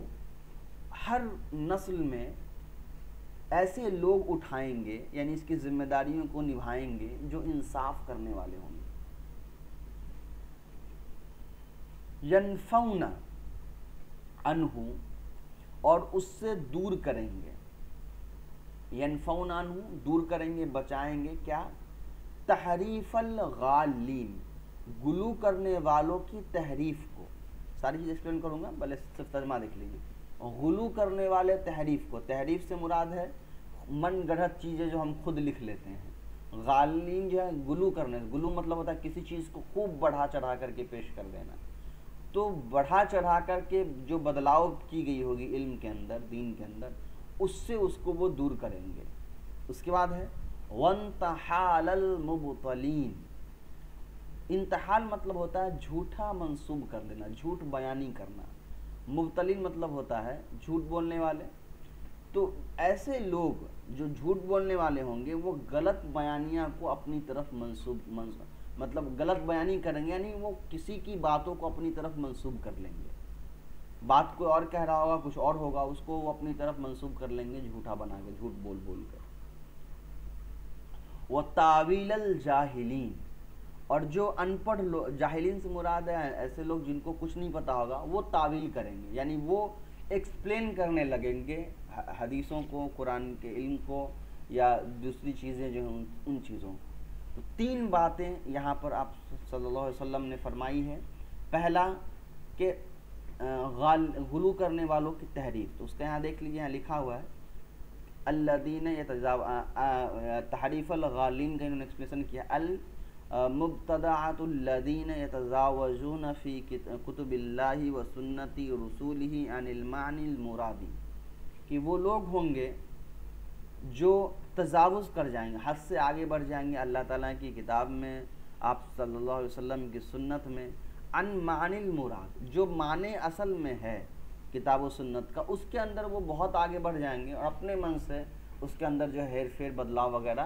ہر نسل میں ایسے لوگ اٹھائیں گے، یعنی اس کی ذمہ داریوں کو نبھائیں گے جو انصاف کرنے والے ہوں گے. ینفون عنہ، اور اس سے دور کریں گے، ینفون عنہ دور کریں گے، بچائیں گے کیا؟ تحریف الغالین، گلو کرنے والوں کی تحریف کو. ساری چیز ایکسپلین کروں گا، بھلے صرف ترجمہ دیکھ لیجیے. غلو کرنے والے تحریف کو، تحریف سے مراد ہے من گڑھت چیزیں جو ہم خود لکھ لیتے ہیں. غالین جو ہے گلو کرنے، گلو مطلب ہوتا ہے کسی چیز کو خوب بڑھا چڑھا کر کے پیش کر دینا. تو بڑھا چڑھا کر کے جو بدلاؤ کی گئی ہوگی علم کے اندر، دین کے اندر، اس سے اس کو وہ دور کریں گے. اس کے بعد ہے وانتحال المبطلین. انتحال مطلب ہوتا ہے جھوٹا منسوب کر دینا، جھوٹ بیانی کرنا. مبتلین مطلب ہوتا ہے جھوٹ بولنے والے. تو ایسے لوگ جو جھوٹ بولنے والے ہوں گے وہ غلط بیانیہ کو اپنی طرف مطلب غلط بیانی کریں گے، یعنی وہ کسی کی باتوں کو اپنی طرف منسوب کر لیں گے. بات کوئی اور کہہ رہا ہوگا، کچھ اور ہوگا، اس کو وہ اپنی طرف منسوب کر لیں گے جھوٹا بنا کے، جھوٹ بول بول کر. وَتَعْوِيلَ الْجَاهِلِينَ، اور جو ان پڑھ لوگ، جاہلین سے مراد ہے ایسے لوگ جن کو کچھ نہیں پتا ہوگا، وہ تعویل کریں گے، یعنی وہ ایکسپلین کرنے لگیں گے حدیثوں کو، قرآن کے علم کو، یا دوسری چیزیں جو ہیں ان چیزوں کو. تو تین باتیں یہاں پر آپ صلی اللہ علیہ وسلم نے فرمائی ہے. پہلا کہ غلو کرنے والوں کی تحریف، تو اس کا یہاں دیکھ لیجیے، یہاں لکھا ہوا ہے الذین تحریف الغالین کا انہوں نے ایکسپلیشن کیا، المبتدعات الذین یتجاوزون فی کتب اللہ و سنت رسولہ عن المعنی المرادی، کہ وہ لوگ ہوں گے جو تجاوز کر جائیں گے، حد سے آگے بڑھ جائیں گے اللہ تعالیٰ کی کتاب میں، آپ صلی اللہ علیہ وسلم کی سنت میں، عن معنی المراد، جو معنی اصل میں ہے کتاب و سنت کا، اس کے اندر وہ بہت آگے بڑھ جائیں گے اور اپنے من سے اس کے اندر جو ہیر پھیر بدلاؤ وغیرہ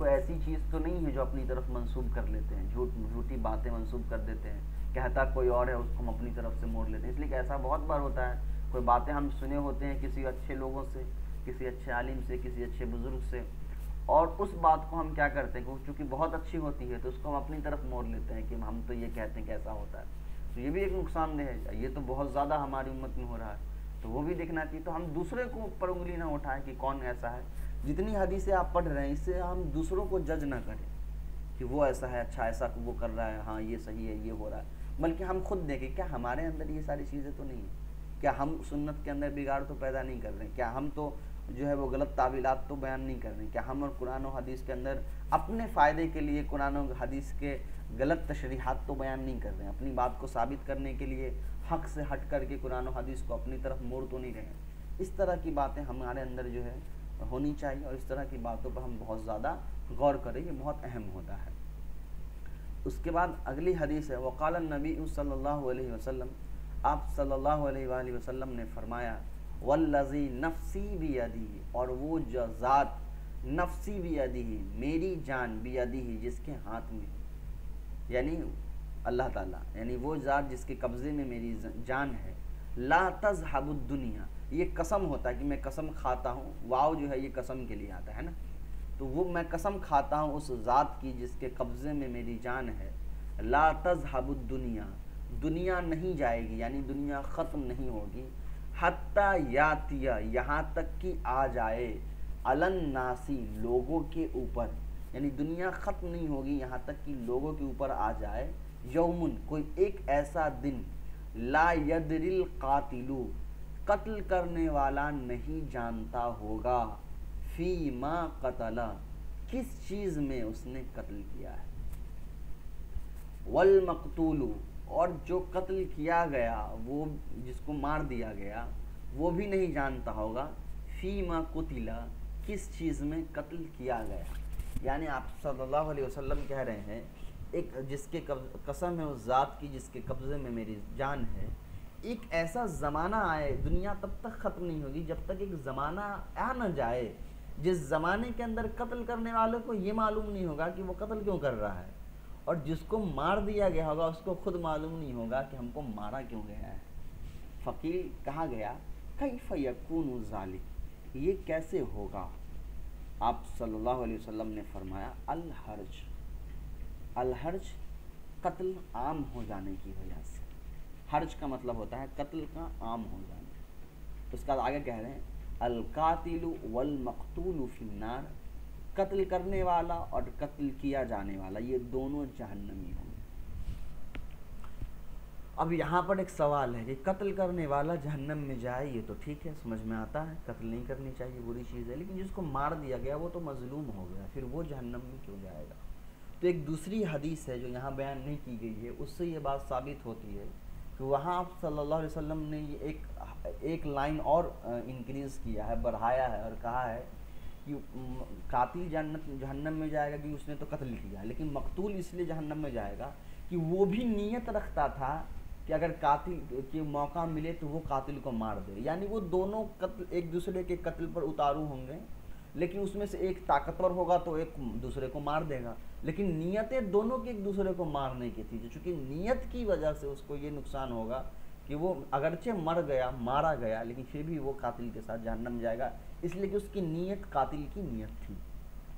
کوئی ایسی چیز تو نہیں ہے جو اپنی طرف منسوب کر لیتے ہیں، جھوٹی باتیں منسوب کر دیتے ہیں، کہتا کوئی اور ہے، اس کو ہم اپنی طرف سے موڑ لیتے ہیں. اس لیے کہ ایسا بہت بار ہوتا ہے، کوئی باتیں ہم سنے ہوتے ہیں کسی اچھے لوگوں سے، کسی اچھے عالم سے، کسی اچھے بزرگ سے، اور اس بات کو ہم کیا کرتے ہیں کہ چونکہ بہت اچھی ہوتی ہے تو اس کو ہم اپنی طرف موڑ لیتے ہیں کہ ہم تو یہ کہتے ہیں کہ ایسا ہوتا ہے. تو یہ بھی ایک نقصان دہ ہے. یہ تو بہت زیادہ ہماری امت میں ہو رہا ہے، تو وہ بھی دیکھنا چاہیے. تو ہم دوسرے کو پر انگلی نہ اٹھائیں کہ کون ایسا ہے. جتنی حدیثیں آپ پڑھ رہے ہیں اس سے ہم دوسروں کو جج نہ کریں کہ وہ ایسا ہے، اچھا ایسا وہ کر رہا ہے، ہاں یہ صحیح ہے، یہ ہو رہا ہے، بلکہ ہم خود دیکھیں کیا ہمارے اندر یہ ساری چیزیں تو نہیں ہیں، کیا ہم سنت کے اندر بگاڑ تو پیدا نہیں کر رہے ہیں، کیا ہم تو جو ہے وہ غلط تعویلات تو بیان نہیں کر رہے ہیں، کیا ہم اور قرآن و حدیث کے اندر اپنے فائدے کے لیے قرآن و حدیث کے غلط تشریحات تو بیان نہیں کر رہے ہیں، اپنی بات کو ثابت کرنے کے لیے حق سے ہٹ کر کے قرآن و حدیث کو اپنی طرف موڑ تو نہیں رہے ہیں. اس طرح کی باتیں ہمارے اندر جو ہے ہونی چاہیے، اور اس طرح کی باتوں پر ہم بہت زیادہ غور کریں، یہ بہت اہم ہوتا ہے. اس کے بعد اگلی حدیث ہے، وقال النبی صلی اللہ علیہ وسلم، آپ صلی اللہ علیہ وآلہ وسلم نے فرمایا، والذی نفسی بیدہ، اور وہ جو ذات نفسی بیدہ، میری جان بیدہ، جس کے ہاتھ میں، یعنی اللہ تعالیٰ، یعنی وہ ذات جس کے قبضے میں میری جان ہے، لا تذهب الدنیا، یہ قسم ہوتا ہے کہ میں قسم کھاتا ہوں، واو جو ہے یہ قسم کے لیے آتا ہے نا، تو وہ میں قسم کھاتا ہوں اس ذات کی جس کے قبضے میں میری جان ہے، لا تذهب الدنیا، دنیا نہیں جائے گی، یعنی دنیا ختم نہیں ہوگی، حتی یاتیا، یہاں تک کہ آ جائے، علی الناسی، لوگوں کے اوپر، یعنی دنیا ختم نہیں ہوگی یہاں تک کہ لوگوں کے اوپر آ جائے، یومن، کوئی ایک ایسا دن، لا یدری القاتل، قتل کرنے والا نہیں جانتا ہوگا، فی ما قتل، کس چیز میں اس نے قتل کیا ہے، والمقتول، اور جو قتل کیا گیا، وہ جس کو مار دیا گیا، وہ بھی نہیں جانتا ہوگا، فی ما قتل، کس چیز میں قتل کیا گیا. یعنی آپ صلی اللہ علیہ وسلم کہہ رہے ہیں، ایک جس کے قسم ہے اس ذات کی جس کے قبضے میں میری جان ہے، ایک ایسا زمانہ آئے، دنیا تب تک ختم نہیں ہوگی جب تک ایک زمانہ آ نہ جائے جس زمانے کے اندر قتل کرنے والوں کو یہ معلوم نہیں ہوگا کہ وہ قتل کیوں کر رہا ہے، اور جس کو مار دیا گیا ہوگا اس کو خود معلوم نہیں ہوگا کہ ہم کو مارا کیوں گیا ہے. فقیل، کہا گیا، کیف یکون ذالک، یہ کیسے ہوگا؟ آپ صلی اللہ علیہ وسلم نے فرمایا، الحرج، الحرج قتل عام ہو جانے کی وجہ سے. حرج کا مطلب ہوتا ہے قتل کا عام ہو جانا. اس کا آگے کہہ رہے ہیں، القاتل والمقتول فی النار، قتل کرنے والا اور قتل کیا جانے والا یہ دونوں جہنمی ہوں گے. اب یہاں پر ایک سوال ہے کہ قتل کرنے والا جہنم میں جائے، یہ تو ٹھیک ہے، سمجھ میں آتا ہے، قتل نہیں کرنی چاہیے، بری چیز ہے، لیکن جس کو مار دیا گیا وہ تو مظلوم ہو گیا، پھر وہ جہنم میں کیوں جائے گا؟ تو ایک دوسری حدیث ہے جو یہاں بیان نہیں کی گئی ہے، اس سے یہ بات ثابت ہوتی ہے کہ وہاں آپ صلی اللہ علیہ وسلم نے یہ ایک لائن اور انکریز کیا ہے، بڑھایا ہے، اور کہا ہے کہ قاتل جہنم میں جائے گا کہ اس نے تو قتل کیا، لیکن مقتول اس لیے جہنم میں جائے گا کہ وہ بھی نیت رکھتا تھا کہ اگر قاتل کے موقع ملے تو وہ قاتل کو مار دے. یعنی وہ دونوں قتل ایک دوسرے کے قتل پر اتارو ہوں گے، لیکن اس میں سے ایک طاقتور ہوگا تو ایک دوسرے کو مار دے گا، لیکن نیتیں دونوں کی ایک دوسرے کو مارنے کی تھی. چونکہ نیت کی وجہ سے اس کو یہ نقصان ہوگا کہ وہ اگرچہ مر گیا، مارا گیا، لیکن پھر بھی وہ قاتل کے ساتھ جہنم جائے گا، اس لیے کہ اس کی نیت قاتل کی نیت تھی.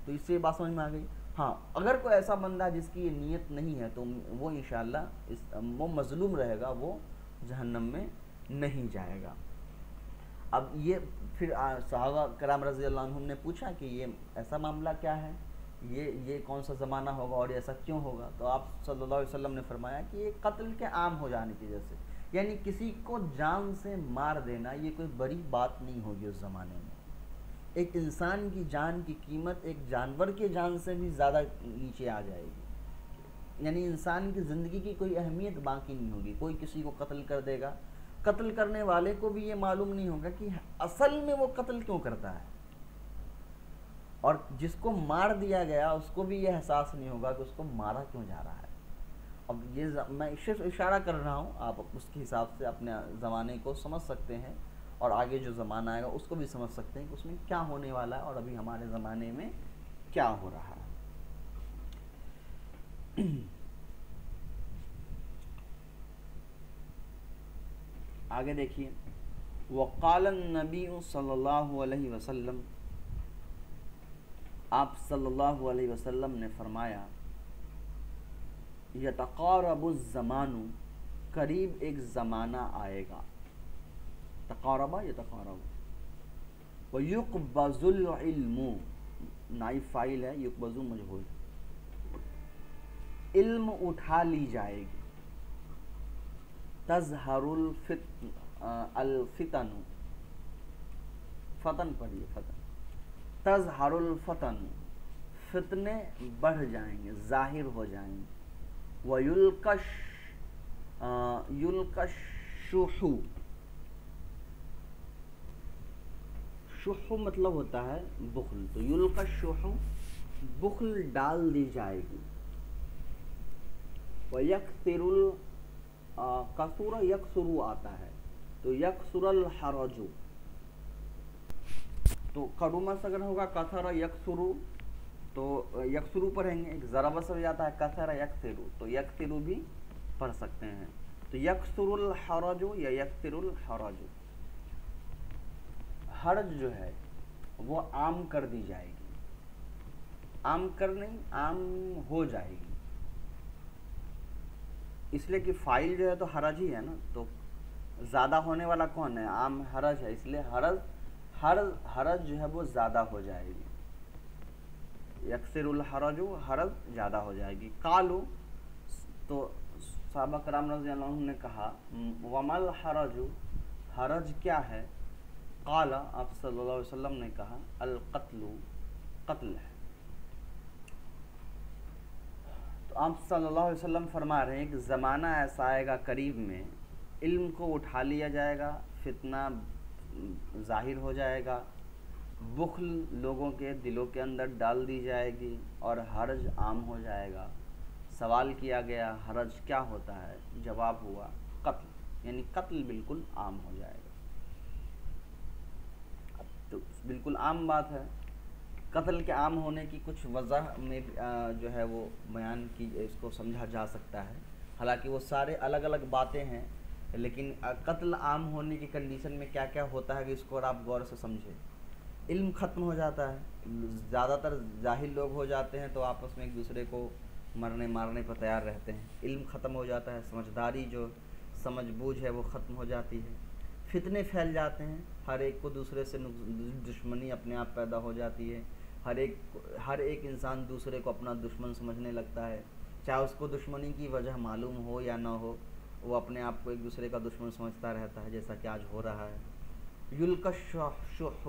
تو اس سے یہ بات سمجھ میں آ گئی. ہاں، اگر کوئی ایسا بندہ جس کی یہ نیت نہیں ہے تو وہ انشاءاللہ وہ مظلوم رہے گا، وہ جہنم میں نہیں جائے گا. اب یہ پھر صحابہ کرام رضی اللہ عنہم نے پوچھا کہ یہ ایسا معاملہ کیا ہے، یہ کون سا زمانہ ہوگا اور ایسا کیوں ہوگا؟ تو آپ صلی اللہ علیہ وسلم نے فرمایا کہ یہ قتل کے عام ہو جانے کی وجہ سے، یعنی کسی کو جان سے مار دینا یہ کوئی بڑی بات نہیں ہوگی اس زمانے میں. ایک انسان کی جان کی قیمت ایک جانور کے جان سے بھی زیادہ نیچے آ جائے گی، یعنی انسان کی زندگی کی کوئی اہمیت باقی نہیں ہوگی. کوئی کسی کو قتل کر دے گا، قتل کرنے والے کو بھی یہ معلوم نہیں ہوگا کہ اصل میں وہ قتل کیوں کرتا ہے، اور جس کو مار دیا گیا اس کو بھی یہ احساس نہیں ہوگا کہ اس کو مارا کیوں جا رہا ہے. اب یہ میں صرف اشارہ کر رہا ہوں، آپ اس کے حساب سے اپنے زمانے کو سمجھ سکتے ہیں، اور آگے جو زمانہ آئے گا اس کو بھی سمجھ سکتے ہیں کہ اس میں کیا ہونے والا ہے اور ابھی ہمارے زمانے میں کیا ہو رہا ہے. آگے دیکھیے، وقال النبی صلی اللہ علیہ وسلم، آپ صلی اللہ علیہ وسلم نے فرمایا، یتقارب الزمان، قریب ایک زمانہ آئے گا، تقاربا یتقارب، ویقبض العلم، نائب فاعل ہے، یقبض مجہول، علم اٹھا لی جائے گی، تظہر الفتن، فتن پڑھیے فتن، تظہر الفتن، فتنے بڑھ جائیں گے، ظاہر ہو جائیں گے، وَيُلْقَشْ شُحُ، شح مطلب ہوتا ہے بخل، تو یلقش شح، بخل ڈال دی جائے گی، وَيَكْثِرُ کثور یکثر آتا ہے، تو یکثر الحرج، تو کڑومس اگر ہوگا کثر یکثر تو یکثر پڑھیں گے، ایک ضرب سے ہو جاتا ہے کثر یکثر، تو یکثر بھی پڑھ سکتے ہیں، تو یکثر الحرج یا یکثر الحرج، حرج جو ہے وہ عام کر دی جائے گی، عام کر نہیں، عام ہو جائے گی، اس لیے کہ فاعل جو ہے تو حرج ہی ہے نا، تو زیادہ ہونے والا کون ہے؟ عام حرج ہے، اس لیے حرج جو ہے وہ زیادہ ہو جائے گی، یکثر الحرج، حرج زیادہ ہو جائے گی۔ قالو، تو صحابہ کرام رضی اللہ عنہ نے کہا، ومل حرج، حرج کیا ہے؟ قال، آپ صلی اللہ علیہ وسلم نے کہا، القتل، قتل ہے۔ تو آپ صلی اللہ علیہ وسلم فرما رہے ہیں کہ زمانہ ایسا آئے گا قریب میں، علم کو اٹھا لیا جائے گا، فتنہ ظاہر ہو جائے گا، بخل لوگوں کے دلوں کے اندر ڈال دی جائے گی، اور حرج عام ہو جائے گا۔ سوال کیا گیا حرج کیا ہوتا ہے؟ جواب ہوا قتل، یعنی قتل بالکل عام ہو جائے گا۔ تو بالکل عام بات ہے، قتل کے عام ہونے کی کچھ وجہ میں جو ہے وہ بیان کی، اس کو سمجھا جا سکتا ہے، حالانکہ وہ سارے الگ الگ باتیں ہیں، لیکن قتل عام ہونے کی کنڈیشن میں کیا کیا ہوتا ہے کہ اس کو اور آپ غور سے سمجھیں۔ علم ختم ہو جاتا ہے، زیادہ تر جاہل لوگ ہو جاتے ہیں تو آپس میں ایک دوسرے کو مارنے پر تیار رہتے ہیں، علم ختم ہو جاتا ہے، سمجھداری جو سمجھ بوجھ ہے وہ ختم ہو جاتی ہے، فتنے پھیل جاتے ہیں، ہر ایک کو دوسرے سے دشمنی اپنے آپ پیدا ہو جاتی ہے، ہر ایک انسان دوسرے کو اپنا دشمن سمجھنے لگتا ہے، چاہے اس کو دشمنی کی وجہ معلوم ہو یا نہ ہو، وہ اپنے آپ کو ایک دوسرے کا دشمن سمجھتا رہتا ہے، جیسا کہ آج ہو رہا ہے۔ یلقش شح،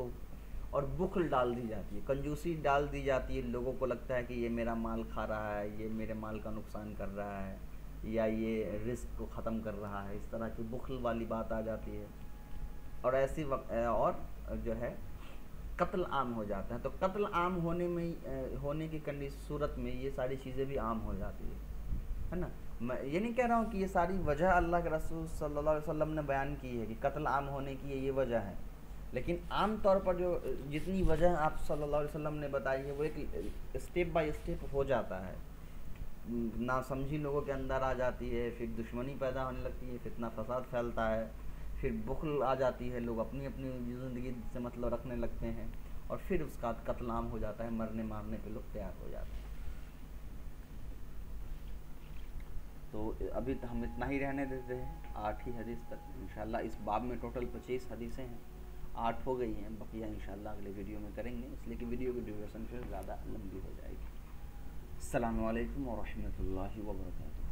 اور بخل ڈال دی جاتی ہے، کنجوسی ڈال دی جاتی ہے، لوگوں کو لگتا ہے کہ یہ میرا مال کھا رہا ہے، یہ میرے مال کا نقصان کر رہا ہے، یا یہ رزق کو ختم کر رہا ہے، اس طرح کی بخل والی بات آ جاتی ہے، اور ایسی اور جو ہے قتل عام ہو جاتا ہے۔ تو قتل عام ہونے کی صورت میں یہ ساری چیزیں بھی عام ہو جاتی ہے نا۔ میں یہ نہیں کہہ رہا ہوں کہ یہ ساری وجہ اللہ کے رسول صلی اللہ علیہ وسلم نے بیان کی ہے کہ قتل عام ہونے کی یہ وجہ ہے، لیکن عام طور پر جو جتنی وجہ آپ صلی اللہ علیہ وسلم نے بتائی ہے وہ ایک اسٹیپ بائی اسٹیپ ہو جاتا ہے، ناسمجھی لوگوں کے اندر آ جاتی ہے، پھر دشمنی پیدا ہونے لگتی ہے، فتنہ فساد پھیلتا ہے، پھر بخل آ جاتی ہے، لوگ اپنی زندگی سے مطلب رکھنے لگتے ہیں، اور پھر اس کا قتل عام ہو جاتا ہے، مرنے مارنے پہ لوگ تیار ہو جاتے ہیں۔ تو ابھی ہم اتنا ہی رہنے دیتے ہیں، 8 ہی حدیث تک انشاءاللہ۔ اس باب میں ٹوٹل 25 حدیثیں ہیں، 8 ہو گئی ہیں، بقیہ انشاءاللہ اگلے ویڈیو میں کریں گے، اس لیے کہ ویڈیو کی ڈیوریشن پھر زیادہ لمبی ہو جائے گی۔ السلام علیکم ورحمۃ اللہ وبرکاتہ۔